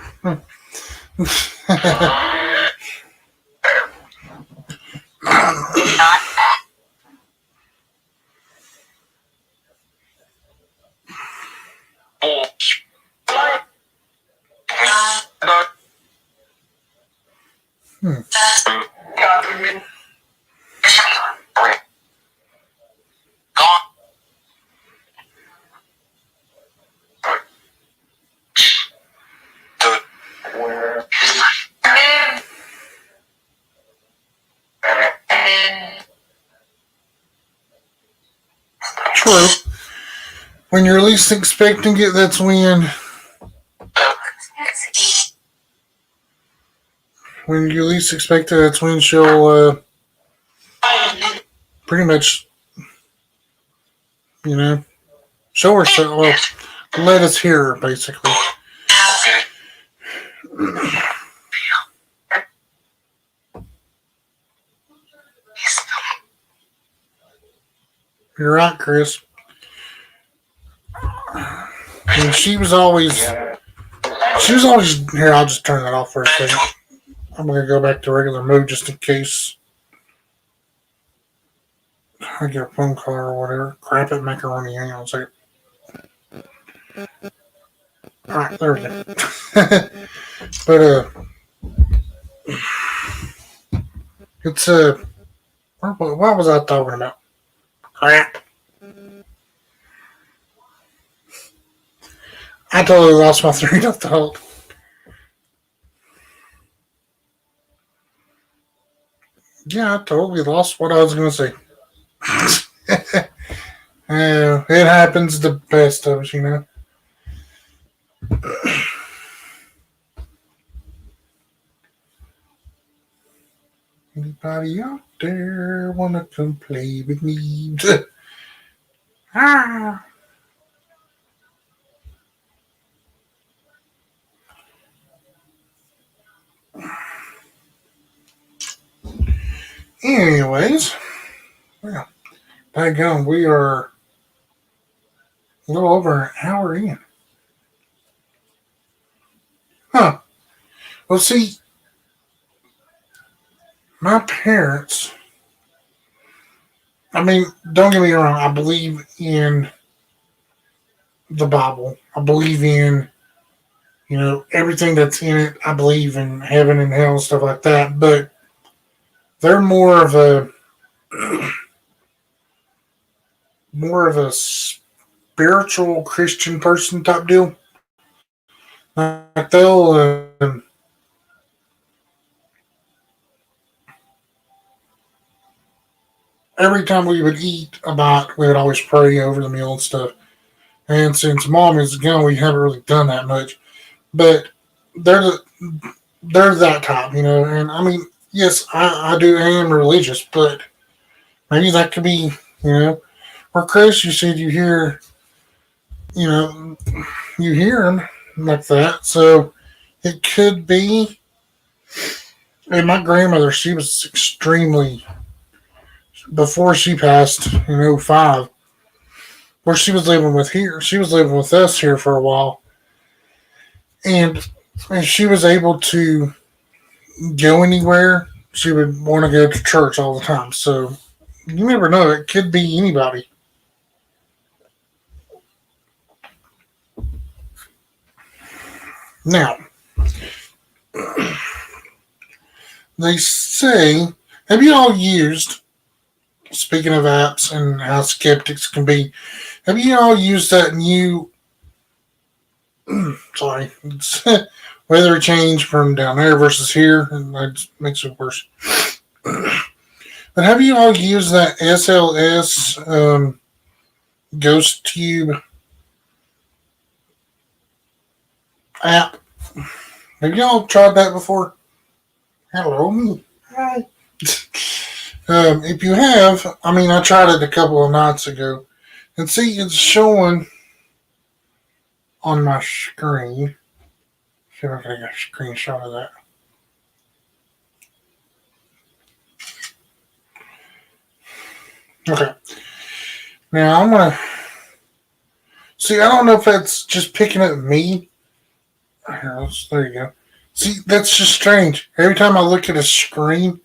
True. When you're least expecting it, that's when. When you least expect it, that's when she'll pretty much, show herself. Well, let us hear her, basically. You're right, Chris. And she was always here. I'll just turn that off for a second. I'm gonna go back to regular mode just in case I get a phone call or whatever. Crap it, macaroni. Hang on a second. Alright, there we go. But it's what was I talking about? Crap. I totally lost my train of thought. Yeah, I totally lost what I was going to say. It happens to the best of us, Anybody out there wanna come play with me? Ah. Anyways, well, daggone, we are a little over an hour in. Huh. Well, see, my parents, I mean, don't get me wrong, I believe in the Bible. I believe in, everything that's in it. I believe in heaven and hell and stuff like that. But they're more of a spiritual Christian person type deal. Like every time we would eat a bite, we would always pray over the meal and stuff. And since mom is gone, we haven't really done that much. But they're they're that type, And I mean, yes, I am religious, but maybe that could be, or Chris, you said you know, you hear them like that, so it could be. And my grandmother, she was extremely before she passed in '05, where she was living with here. She was living with us here for a while, and she was able to go anywhere. She would want to go to church all the time. So you never know; it could be anybody. Now, they say, have you all used? Speaking of apps and how skeptics can be, have you all used that new? Sorry, weather change from down there versus here, and that makes it worse. But have you all used that SLS Ghost Tube app? Have y'all tried that before? Hello, me. Hi. If you have, I mean, I tried it a couple of nights ago, and see, it's showing on my screen. See if I can get a screenshot of that. Okay. Now I'm gonna see. I don't know if that's just picking up me. There you go. See, that's just strange. Every time I look at a screen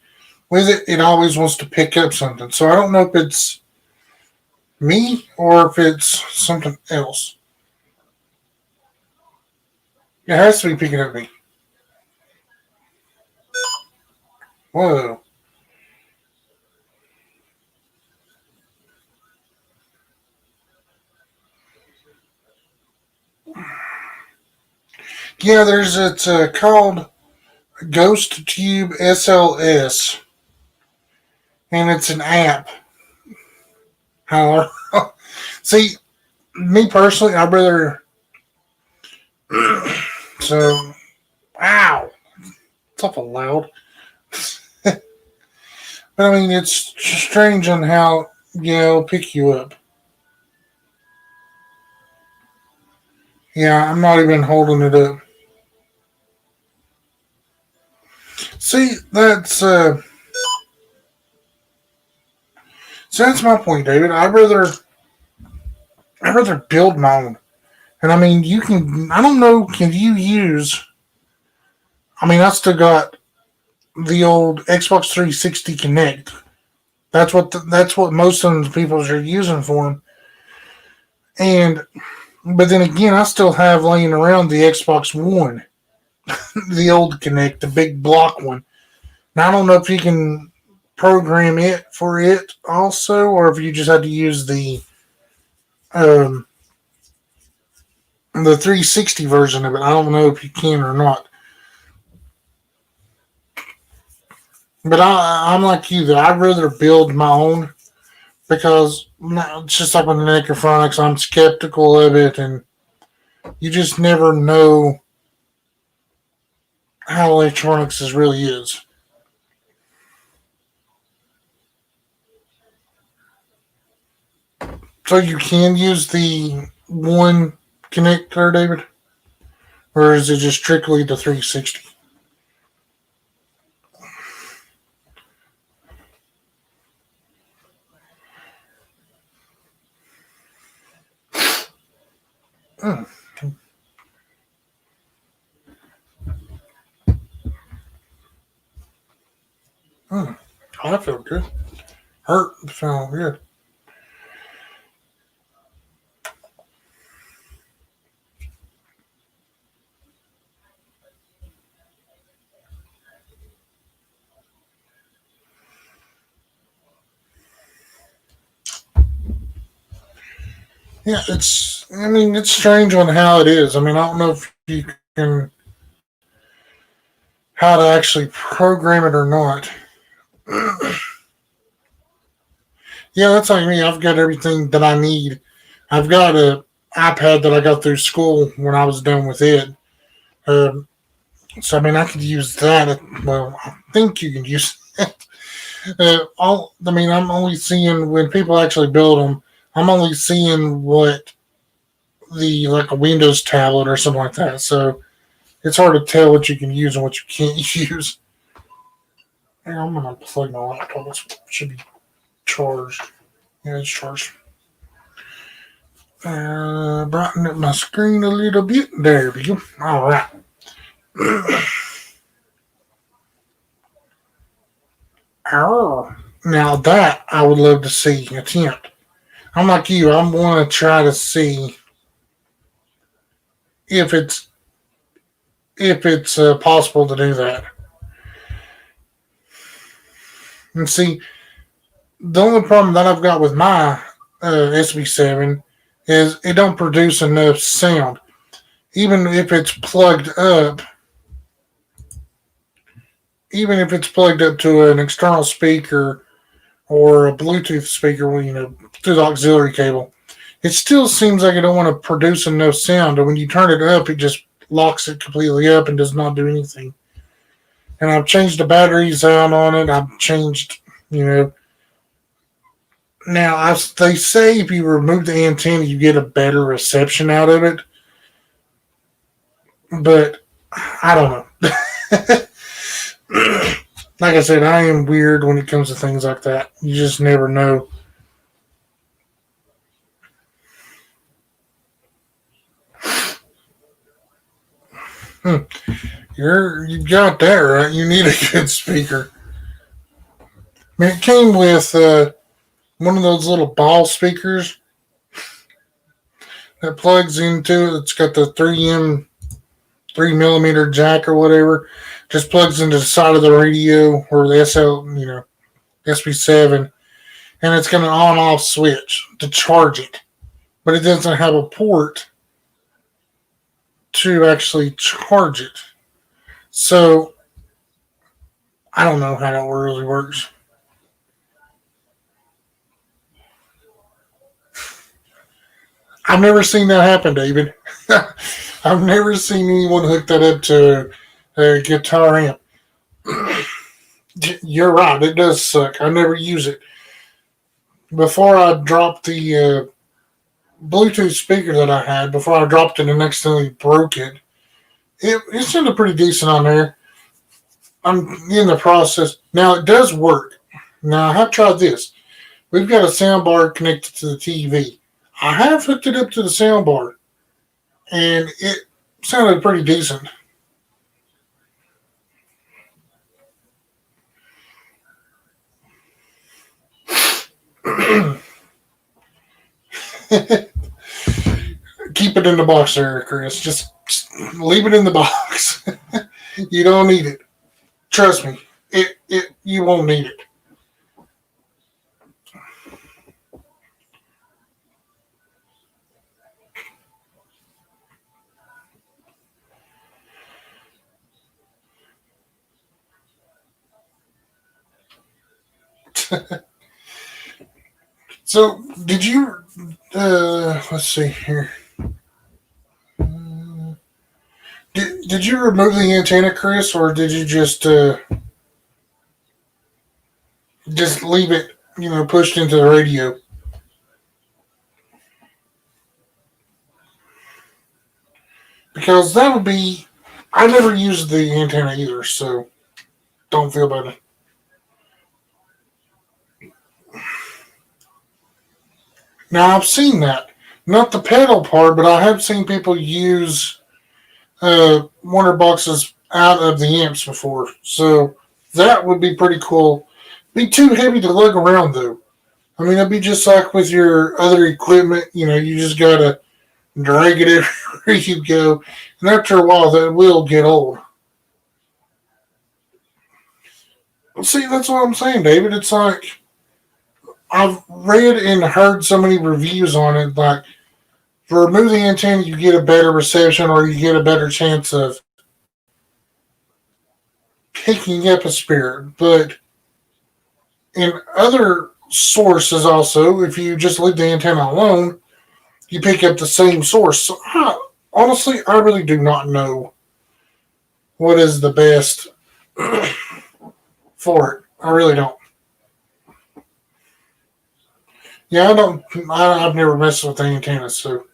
with it, it always wants to pick up something. So I don't know if it's me or if it's something else. It has to be picking up me. Whoa. Yeah, it's called Ghost Tube SLS, and it's an app. However, see, me personally, I'd rather. So, wow, it's awful loud. But I mean, it's strange on how it'll pick you up. Yeah, I'm not even holding it up. See, that's my point, David. I'd rather build my own. And I mean, you can. I don't know. Can you use? I mean, I still got the old Xbox 360 Connect. That's what most of the people are using for them. And but then again, I still have laying around the Xbox One, the old Connect, the big block one. Now I don't know if you can program it for it also, or if you just had to use um, the 360 version of it. I don't know if you can or not. But I'm like you, though. I'd rather build my own because it's just like with the Necrophonics, I'm skeptical of it, and you just never know how electronics really is. So you can use the one connector, David, or is it just strictly the 360? Mm, mm. Oh, that felt good. Hurt felt good. Yeah, it's. I mean, it's strange on how it is. I mean, I don't know if you can how to actually program it or not. Yeah, that's like me. I've got everything that I need. I've got a iPad that I got through school when I was done with it. Um, so I mean, I could use that. Well, I think you can use it. I mean, I'm only seeing when people actually build them. I'm only seeing what the like a Windows tablet or something like that. So it's hard to tell what you can use and what you can't use. Hey, I'm gonna plug my laptop. It should be charged. Yeah, it's charged. Brighten up my screen a little bit. There we go. All right. Oh, now that I would love to see attempt. I'm like you. I want to try to see if it's possible to do that. And see, the only problem that I've got with my SB7 is it don't produce enough sound. Even if it's plugged up, even if it's plugged up to an external speaker or a Bluetooth speaker, through the auxiliary cable, it still seems like it don't want to produce enough sound. And when you turn it up, it just locks it completely up and does not do anything. And I've changed the batteries out on it. I've changed, you know. Now, they say if you remove the antenna, you get a better reception out of it. But I don't know. Like I said, I am weird when it comes to things like that. You just never know. Hmm. You got that right. You need a good speaker. I mean, it came with one of those little ball speakers that plugs into it. It's got the 3 millimeter jack or whatever. Just plugs into the side of the radio or the SB7, and it's got an on-off switch to charge it, but it doesn't have a port to actually charge it. So I don't know how that really works. I've never seen that happen, David. I've never seen anyone hook that up to a guitar amp. You're right, it does suck. I never use it. Before I dropped the Bluetooth speaker that I had, before I dropped it and accidentally broke it, it sounded pretty decent on there. I'm in the process. Now, it does work. Now, I have tried this. We've got a soundbar connected to the TV. I have hooked it up to the soundbar, and it sounded pretty decent. Keep it in the box there, Chris. Just leave it in the box. You don't need it. Trust me. It you won't need it. So, did you? Let's see here. Did you remove the antenna, Chris, or did you just leave it, pushed into the radio? Because that would be. I never used the antenna either, so don't feel bad. Now I've seen that, not the pedal part, but I have seen people use Warner boxes out of the amps before, so that would be pretty cool. Be too heavy to lug around though. I mean, it'd be just like with your other equipment. You just gotta drag it everywhere you go, and after a while, that will get old. See, that's what I'm saying, David. It's like I've read and heard so many reviews on it. Like, for remove the antenna, you get a better reception, or you get a better chance of picking up a spirit. But in other sources, also, if you just leave the antenna alone, you pick up the same source. So, honestly, I really do not know what is the best for it. I really don't. Yeah, I don't. I've never messed with the antenna, so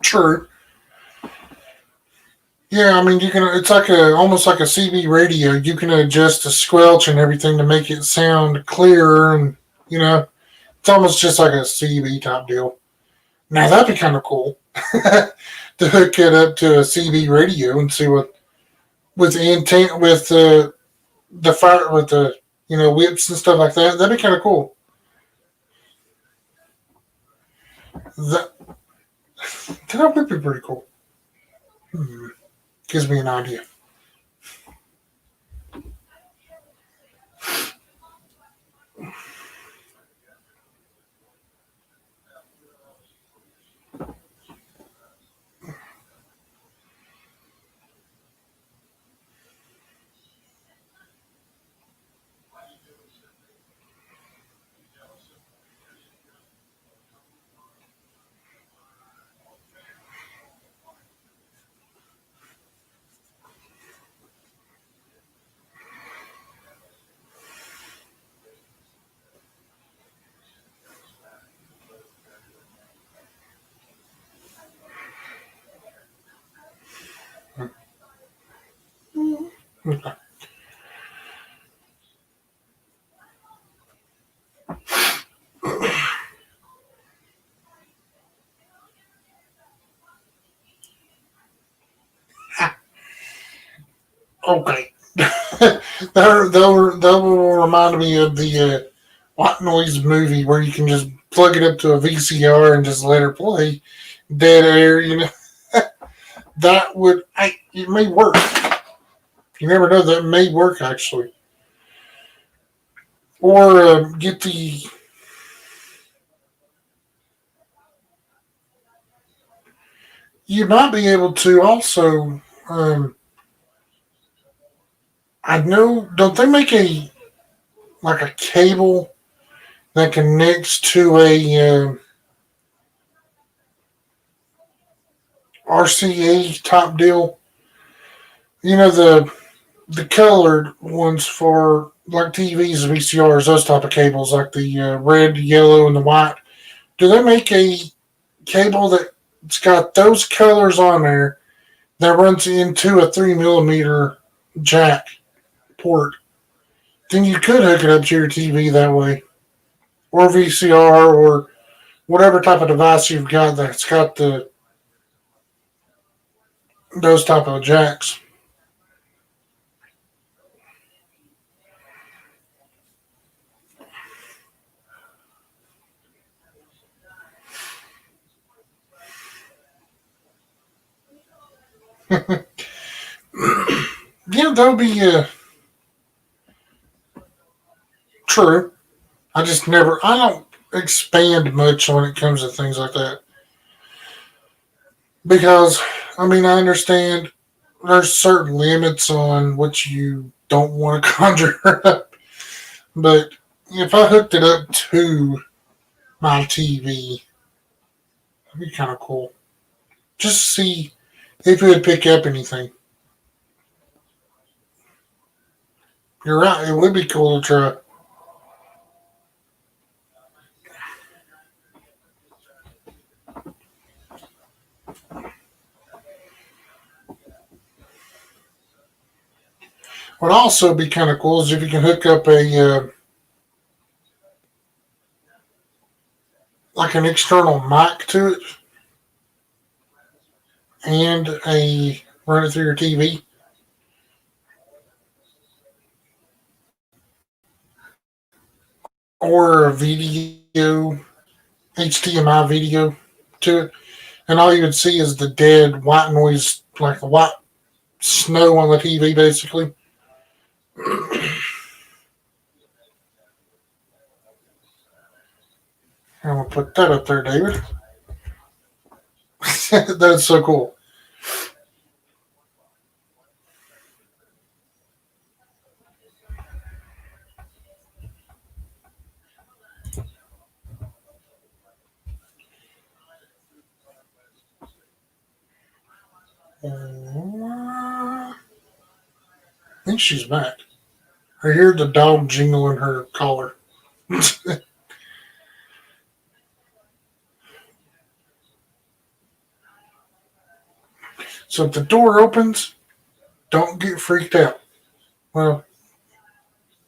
true. Yeah, I mean, you can. It's like almost like a CB radio. You can adjust the squelch and everything to make it sound clearer, and you know, it's almost just like a CB type deal. Now that'd be kind of cool to hook it up to a CB radio and see what with the intent with the fire with the whips and stuff like that. That'd be kind of cool. That that would be pretty cool. Hmm. Gives me an idea. Okay. that will remind me of the White Noise movie where you can just plug it up to a VCR and just let her play dead air. That would it may work. You never know, that may work actually. Or get the you might be able to also. I know. Don't they make a like a cable that connects to a RCA type deal? The colored ones for like TVs, VCRs, those type of cables, like the red, yellow, and the white. Do they make a cable that's got those colors on there that runs into a 3 millimeter jack port? Then you could hook it up to your TV that way, or VCR, or whatever type of device you've got that's got those type of jacks. Yeah, that would be true. I don't expand much when it comes to things like that. Because, I mean, I understand there's certain limits on what you don't want to conjure up. But if I hooked it up to my TV, that'd be kind of cool. Just to see if it would pick up anything. You're right, it would be cool to try. What also be kind of cool is if you can hook up like an external mic to it and a run it through your TV or a video HDMI video to it, and all you would see is the dead white noise, like the white snow on the TV, basically. I'm gonna put that up there, David. That's so cool. I think she's back. I hear the dog jingling her collar. So if the door opens, don't get freaked out. Well,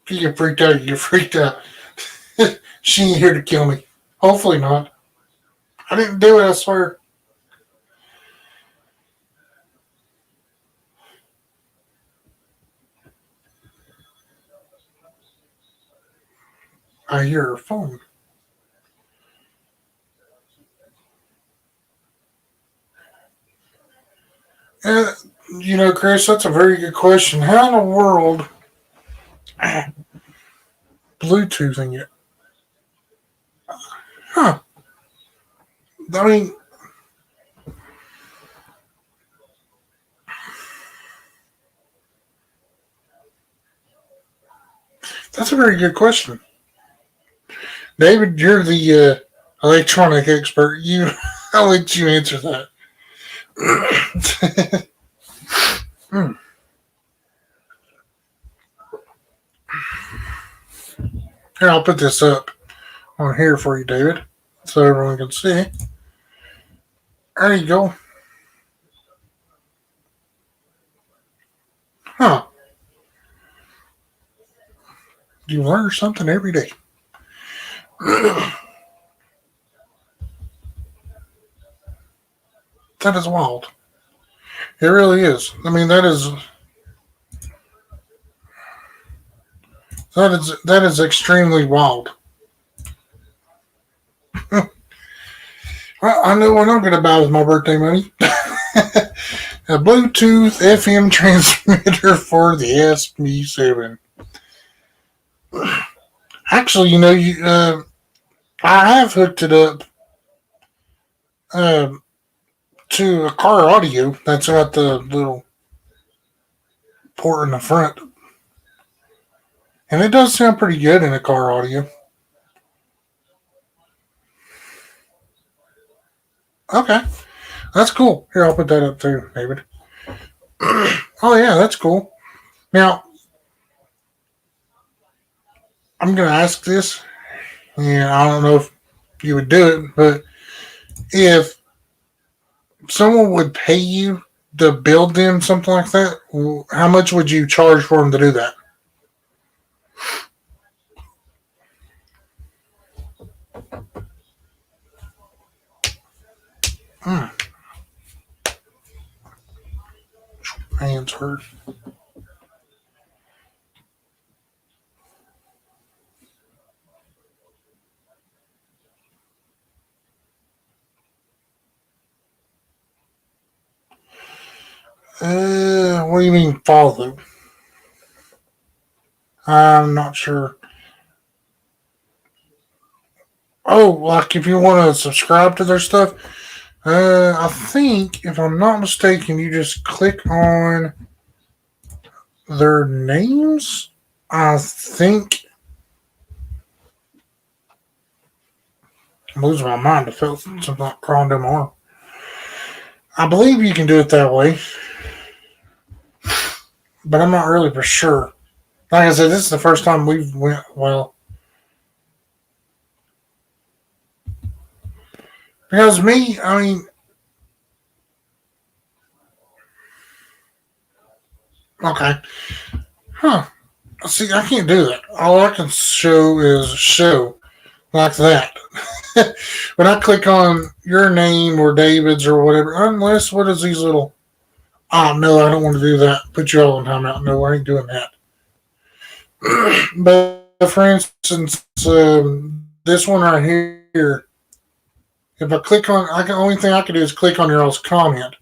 if you get freaked out, you get freaked out. She ain't here to kill me. Hopefully not. I didn't do it, I swear. I hear her phone. And, Chris, that's a very good question. How in the world Bluetoothing it? Huh. I mean, that's a very good question. David, you're the electronic expert. I'll let you answer that. Hmm. Here, I'll put this up on here for you, David, so everyone can see. There you go. Huh. You learn something every day. That is wild. It really is. I mean, that is extremely wild. Well, I know what I'm going to buy with my birthday money. A Bluetooth FM transmitter for the SP7. Actually, I have hooked it up um, to a car audio that's got the little port in the front, and it does sound pretty good in a car audio. Okay, that's cool. Here, I'll put that up too, David. Oh yeah, that's cool. Now, I'm gonna ask this. Yeah, I don't know if you would do it, but if someone would pay you to build them something like that, how much would you charge for them to do that? Hmm, hands hurt. What do you mean follow? I'm not sure. Oh, like if you want to subscribe to their stuff, I think if I'm not mistaken, you just click on their names. I think I'm losing my mind. I felt something like crawling down my arm. I believe you can do it that way, but I'm not really for sure. Like I said, this is the first time we've went. Well, because me, I mean, okay, huh? See, I can't do that. All I can show is show like that. When I click on your name or David's or whatever, unless what is these little? Oh no, I don't want to do that. Put you all in timeout. No, I ain't doing that. But for instance, this one right here, if I click on, only thing I can do is click on your all's comment,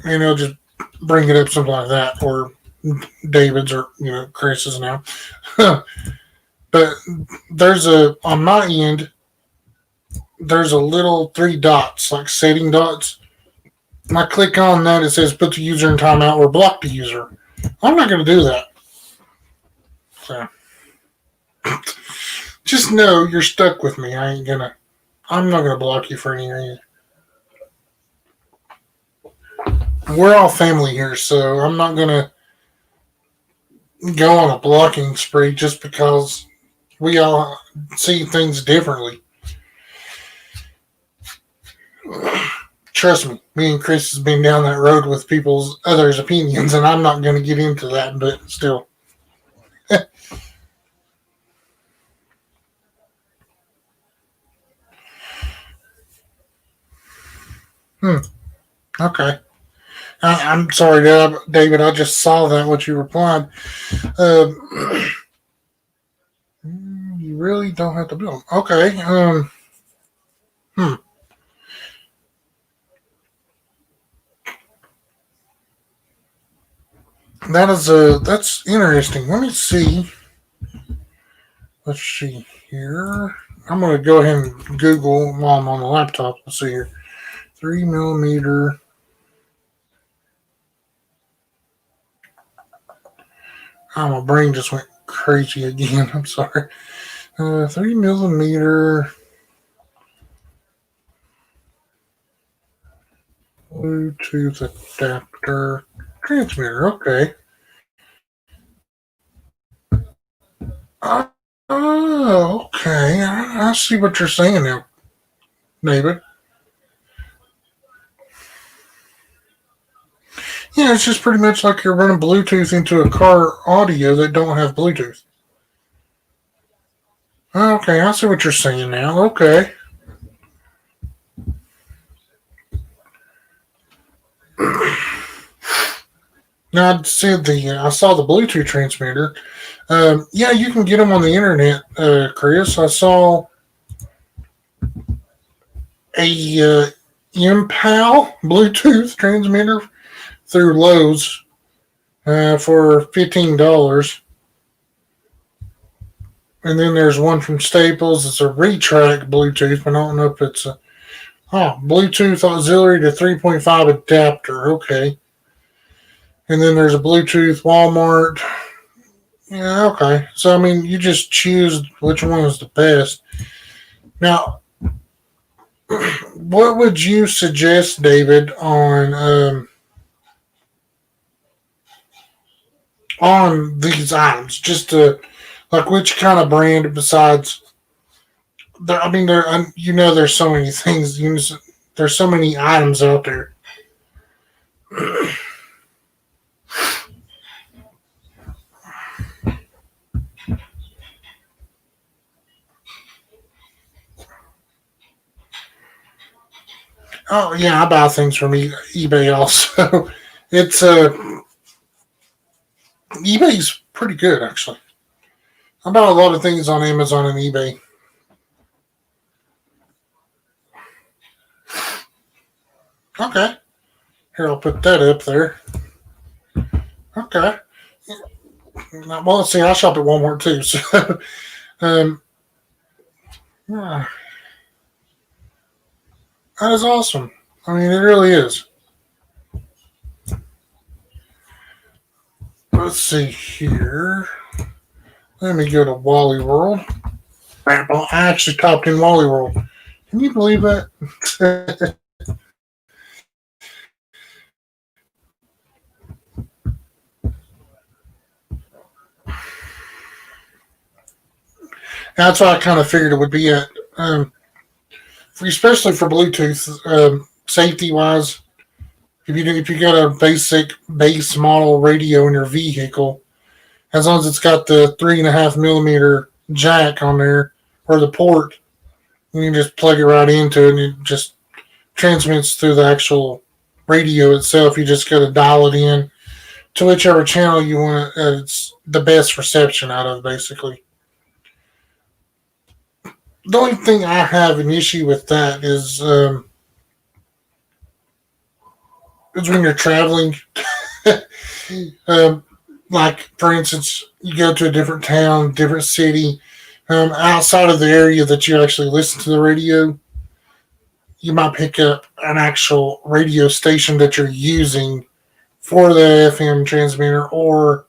and it'll just bring it up something like that, or David's, or Chris's now. But there's on my end, there's a little three dots, like setting dots. When I click on that, it says put the user in timeout or block the user. I'm not going to do that. So just know you're stuck with me. I'm not gonna block you for any reason. We're all family here, so I'm not gonna go on a blocking spree just because we all see things differently. Trust me, me and Chris has been down that road with people's others' opinions, and I'm not gonna get into that, but still. Hmm. Okay. I'm sorry, David. I just saw that what you replied. Uh, you really don't have to build them. Okay. Hmm. That's interesting. Let me see. Let's see here. I'm gonna go ahead and Google while I'm on the laptop. Let's see here. 3 millimeter. Oh, my brain just went crazy again. I'm sorry. 3 millimeter Bluetooth adapter transmitter. Okay. Okay. I see what you're saying now, David. Yeah, it's just pretty much like you're running Bluetooth into a car audio that don't have Bluetooth. Okay, I see what you're saying now. Okay. Now I saw the Bluetooth transmitter. Yeah, you can get them on the internet, Chris. I saw a Impal Bluetooth transmitter through Lowe's for $15. And then there's one from Staples. It's a retract Bluetooth, but I don't know if it's a Bluetooth auxiliary to 3.5 adapter. Okay. And then there's a Bluetooth Walmart. Yeah, okay. So I mean, you just choose which one is the best. Now, what would you suggest, David, on these items? Just to like which kind of brand besides? I mean, there's so many things. There's so many items out there. Oh yeah, I buy things from eBay also. It's eBay's pretty good actually. I buy a lot of things on Amazon and eBay. Okay, here I'll put that up there. Okay. Well, let's see. I shop at Walmart too, so um, yeah, that is awesome. I mean, it really is. Let's see here. Let me go to Wally World. I actually topped in Wally World. Can you believe that? That's what I kind of figured it would be at. Especially for Bluetooth, safety wise, if you got a basic base model radio in your vehicle, as long as it's got the 3.5 millimeter jack on there or the port, you can just plug it right into it and it just transmits through the actual radio itself. You just got to dial it in to whichever channel you want. It's the best reception out of basically. The only thing I have an issue with that is when you're traveling. um, like for instance, you go to a different town, different city, outside of the area that you actually listen to the radio, you might pick up an actual radio station that you're using for the FM transmitter or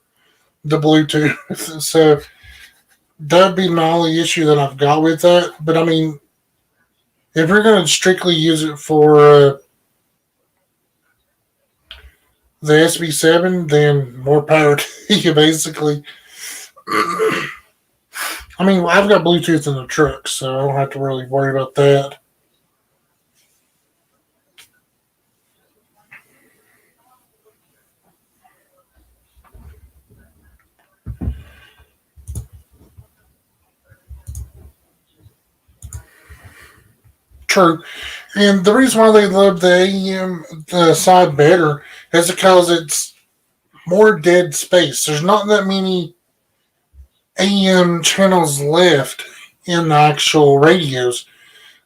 the Bluetooth. So that'd be my only issue that I've got with that. But I mean, if you're going to strictly use it for the SB7, then more power to you, basically. I mean, I've got Bluetooth in the truck, so I don't have to really worry about that. True. And the reason why they love the AEM side better is because it's more dead space. There's not that many AM channels left in the actual radios.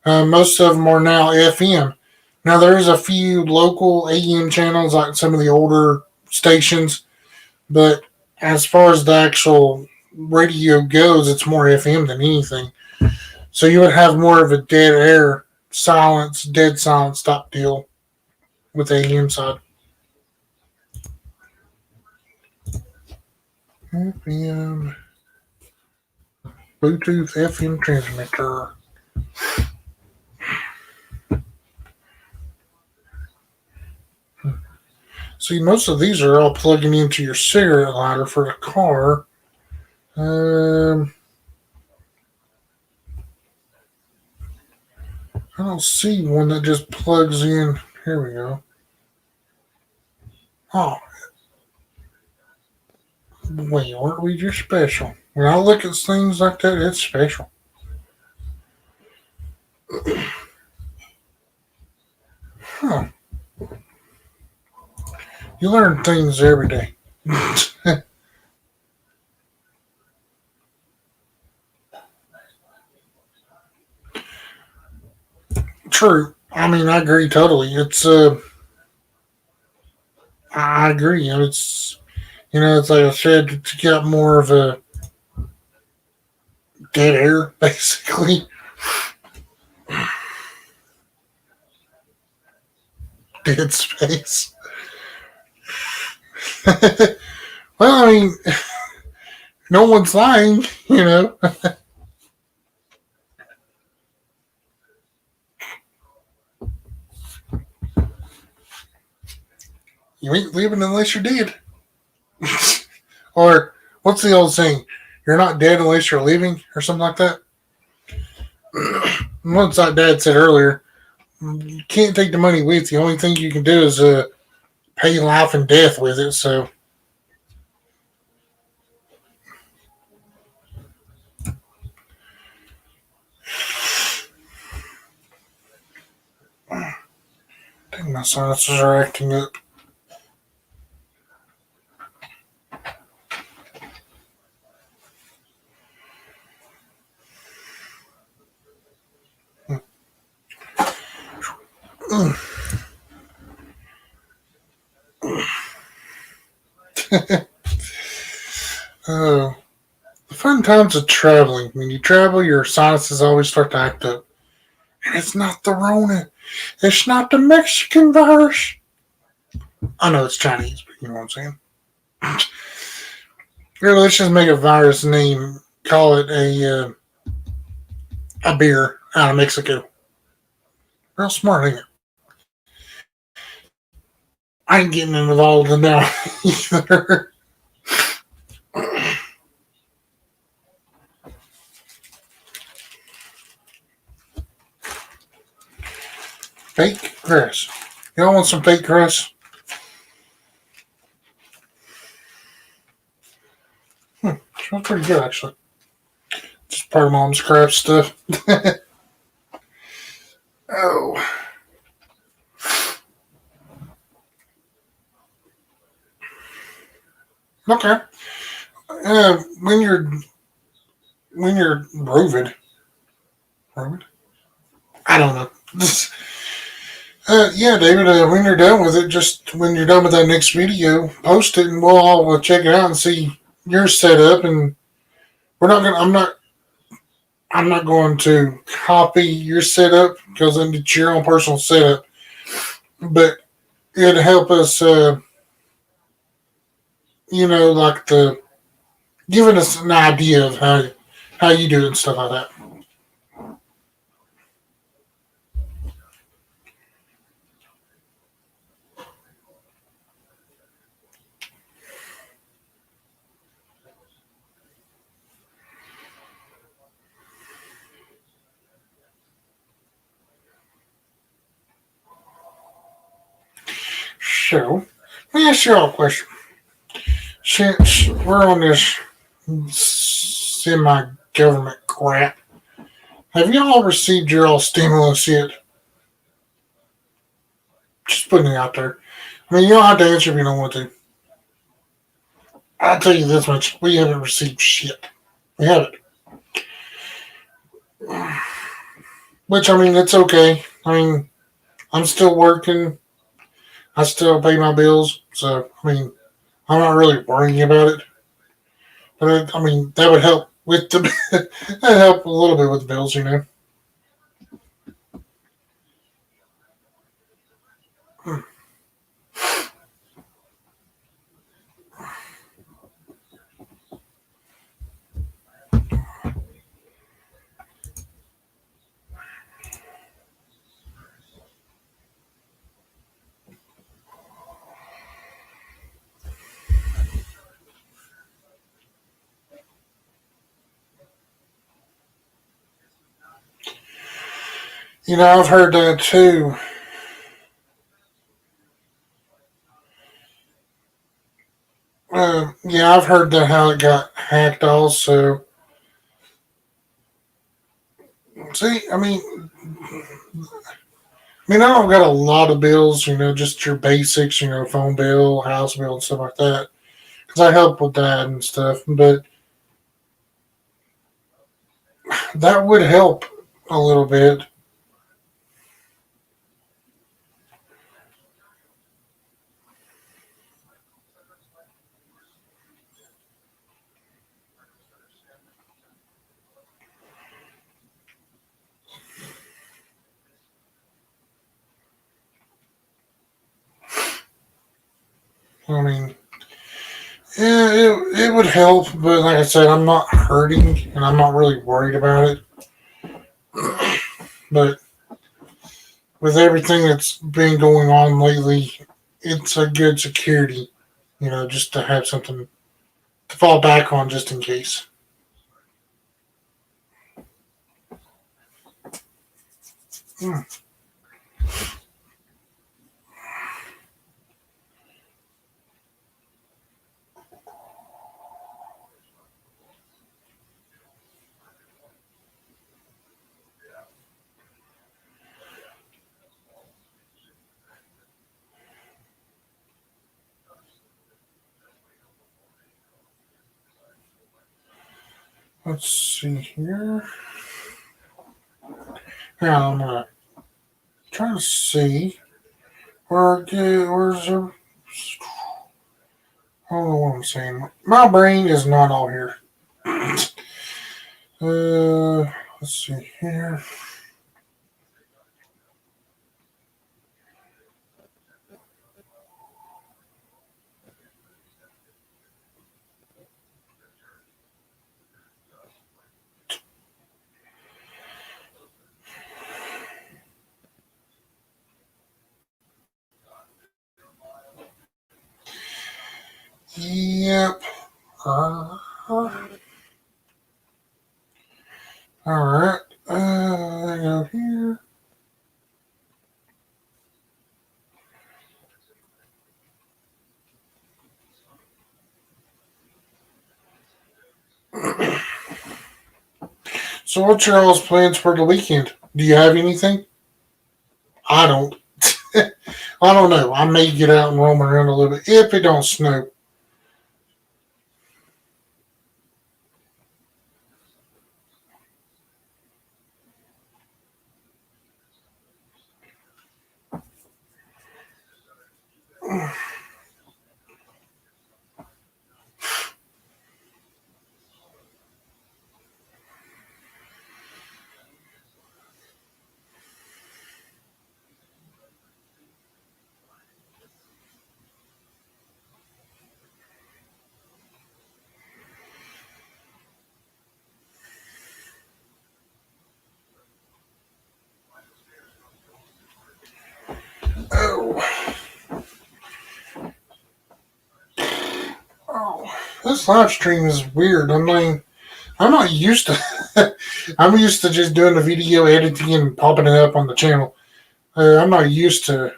Most of them are now FM. Now there's a few local AM channels like some of the older stations, but as far as the actual radio goes, it's more FM than anything. So you would have more of a dead air, silence, dead silence type deal with the AM side. FM Bluetooth FM transmitter. See, most of these are all plugging into your cigarette lighter for the car. I don't see one that just plugs in. Here we go. Oh, wait, aren't we just special? When I look at things like that, it's special. Huh. You learn things every day. True. I mean, I agree totally. I agree. It's like I said, it's got more of a dead air, basically. Dead space. Well, I mean, no one's lying. You ain't leaving unless you're dead. Or, what's the old saying? You're not dead unless you're leaving, or something like that. Once like Dad said earlier, you can't take the money with you. The only thing you can do is pay life and death with it. So, I think my sinuses are acting up. Oh, the fun times of traveling. When you travel, your sinuses always start to act up. And it's not the Rona. It's not the Mexican virus. I know it's Chinese, but you know what I'm saying. Here, let's just make a virus name. Call it a beer out of Mexico. Real smart, ain't it? I ain't getting involved in that either. Fake grass. Y'all want some fake grass? Smells pretty good, actually. Just part of Mom's crap stuff. Oh, okay. Uh, when you're rovid, rovid? I don't know. Yeah, David. When you're done with it, just when you're done with that next video, post it, and we'll all check it out and see your setup. And we're not gonna. I'm not going to copy your setup because it's your own personal setup. But it'd help us. Like the giving us an idea of how you do it and stuff like that. So, let me ask you all a question. Since we're on this semi-government crap, have you all received your all stimulus yet? Just putting it out there. I mean, you don't have to answer if you don't want to. I'll tell you this much: we haven't received shit. We haven't. Which I mean, it's okay. I mean, I'm still working. I still pay my bills, so I mean, I'm not really worrying about it. But I mean, that would help with the that help a little bit with the bills. I've heard that too. Yeah, I've heard that how it got hacked also. See, I don't got a lot of bills, just your basics, phone bill, house bill, and stuff like that. Because I help with that and stuff. But that would help a little bit. I mean, yeah, it would help, but like I said, I'm not hurting and I'm not really worried about it. But with everything that's been going on lately, it's a good security, just to have something to fall back on just in case. Hmm. Let's see here. Yeah, I'm gonna try to see where's the. I don't know what I'm saying. My brain is not all here. Let's see here. Yep. All right. I go here. So, what's your all's plans for the weekend? Do you have anything? I don't. I don't know. I may get out and roam around a little bit if it don't snow. Oh, oh, this live stream is weird. I'm not used to. I'm used to just doing the video editing and popping it up on the channel. I'm not used to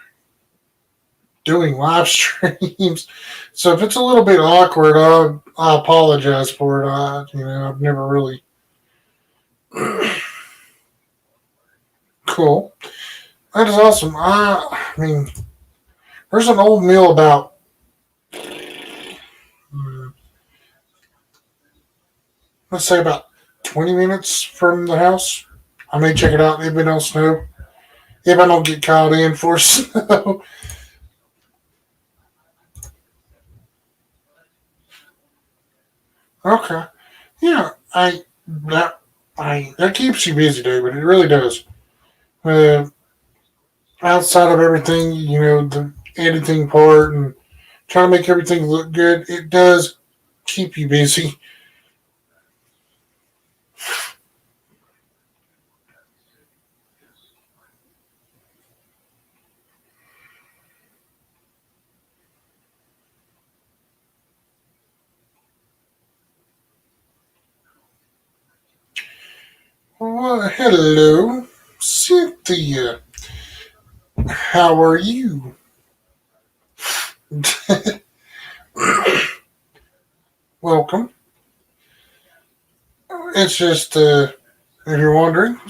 doing live streams, so if it's a little bit awkward, I apologize for it. I've never really. Cool. That is awesome. I mean, there's an old mill about, hmm, let's say about 20 minutes from the house. I may check it out if it don't snow. If I don't get caught in for snow. Okay. Yeah, that keeps you busy, David. It really does. Uh, Outside of everything, the editing part and trying to make everything look good, it does keep you busy. Well, hello, Cynthia. How are you? welcome. It's just, if you're wondering,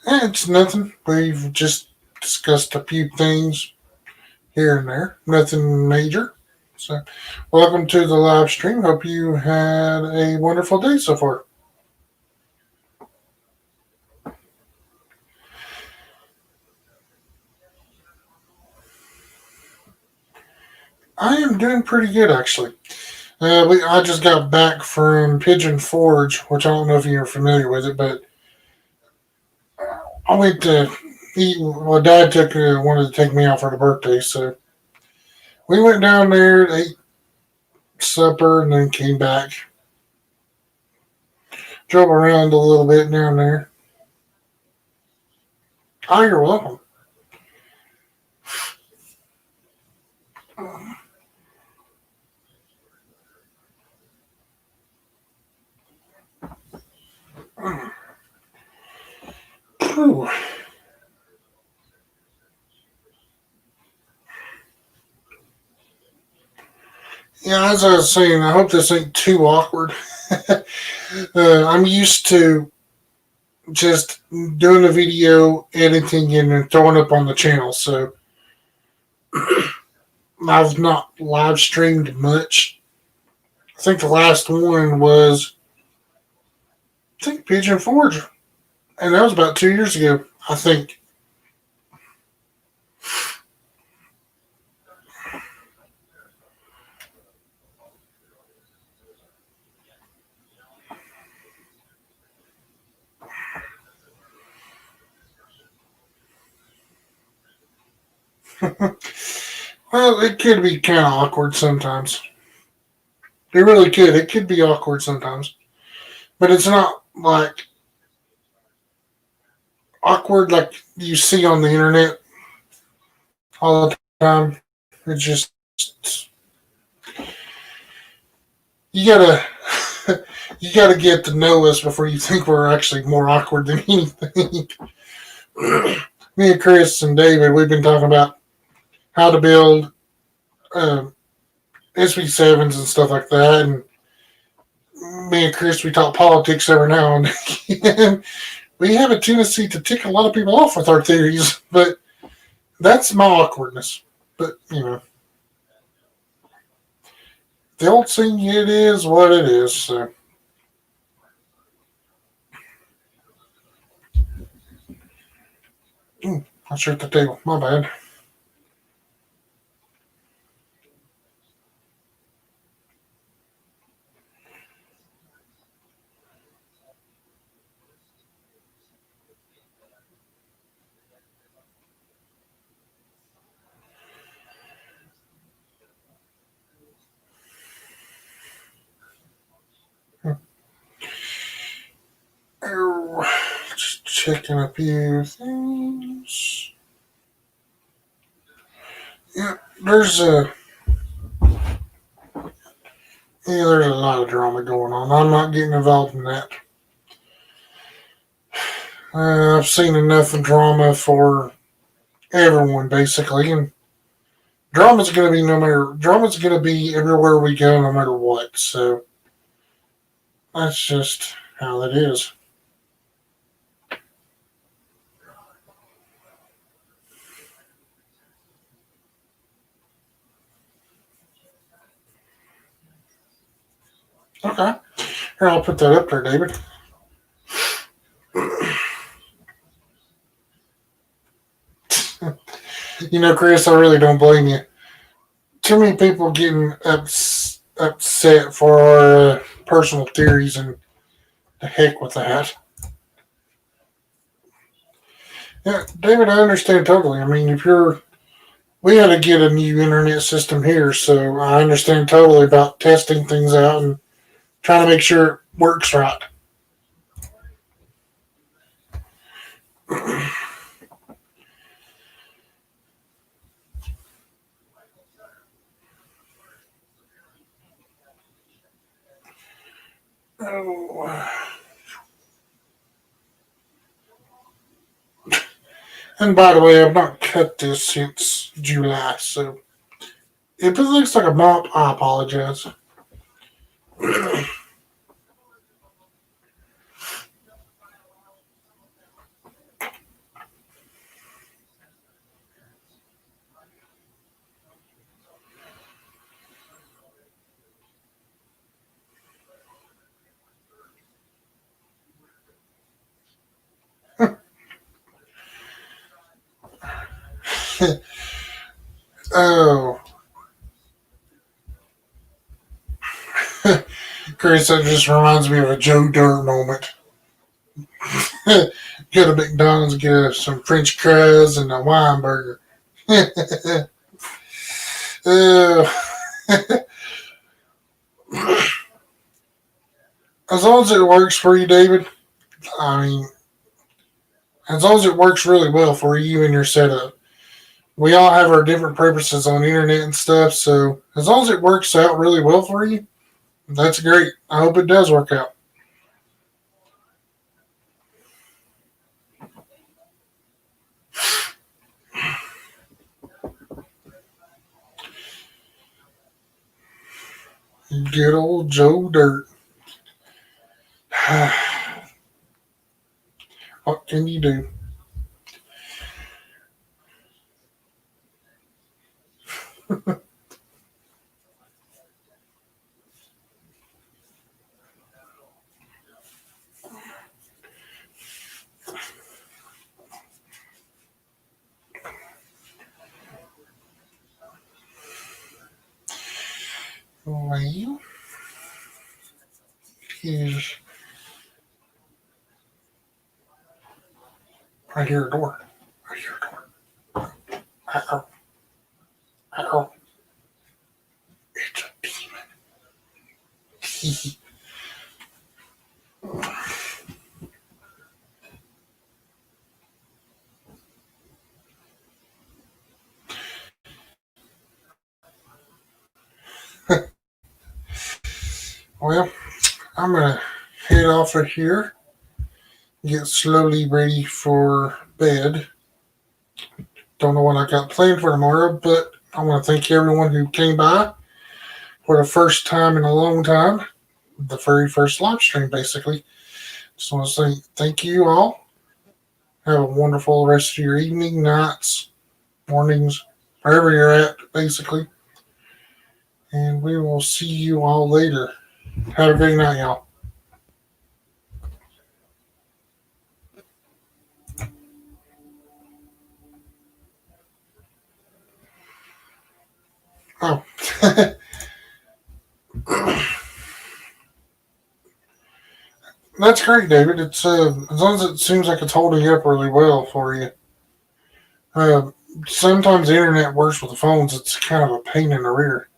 it's nothing. We've just discussed a few things here and there, nothing major. So, welcome to the live stream. Hope you had a wonderful day so far. I am doing pretty good, actually. I just got back from Pigeon Forge, which I don't know if you're familiar with it, but I went to eat. Well, Dad wanted to take me out for the birthday, so we went down there, ate supper, and then came back. Drove around a little bit down there. Oh, you're welcome. Whew. Yeah, as I was saying, I hope this ain't too awkward. I'm used to just doing a video, editing, and then throwing it up on the channel, so I've not live streamed much. I think the last one was, I think, Pigeon Forge, and that was about 2 years ago, I think. Well, it could be kind of awkward sometimes. It really could. It could be awkward sometimes. But it's not like awkward like you see on the internet all the time. It's just, you gotta, you gotta get to know us before you think we're actually more awkward than anything. Me and Chris and David, we've been talking about how to build SB7s and stuff like that. And me and Chris, we talk politics every now and again. We have a tendency to tick a lot of people off with our theories, but that's my awkwardness. But, the old saying, it is what it is. So. I shook the table. My bad. Just checking a few things. Yeah, there's there's a lot of drama going on. I'm not getting involved in that. I've seen enough drama for everyone, basically, and drama's gonna be everywhere we go, no matter what. So that's just how it is. Okay, here I'll put that up there, David. Chris, I really don't blame you. Too many people getting upset for our personal theories, and the heck with that. Yeah, David, I understand totally. I mean, we had to get a new internet system here, so I understand totally about testing things out and trying to make sure it works right. Oh. And by the way, I've not cut this since July, so if it looks like a mop, I apologize. Oh, Chris, that just reminds me of a Joe Dirt moment. Go to McDonald's, get some French fries and a wine burger. uh, as long as it works for you, David, I mean, as long as it works really well for you and your setup. We all have our different purposes on the internet and stuff, so as long as it works out really well for you, that's great. I hope it does work out. Good old Joe Dirt. What can you do? Well, he's. I hear a door. I hear a door. Uh-oh. Uh-oh. It's a demon. Well, I'm going to head off of here, get slowly ready for bed. Don't know what I got planned for tomorrow, but I want to thank everyone who came by for the first time in a long time. The very first live stream, basically. Just want to say thank you all. Have a wonderful rest of your evening, nights, mornings, wherever you're at, basically. And we will see you all later. Have a great night, y'all. Oh, that's great, David. It's as long as it seems like it's holding up really well for you. Uh, Sometimes the internet works with the phones. It's kind of a pain in the rear.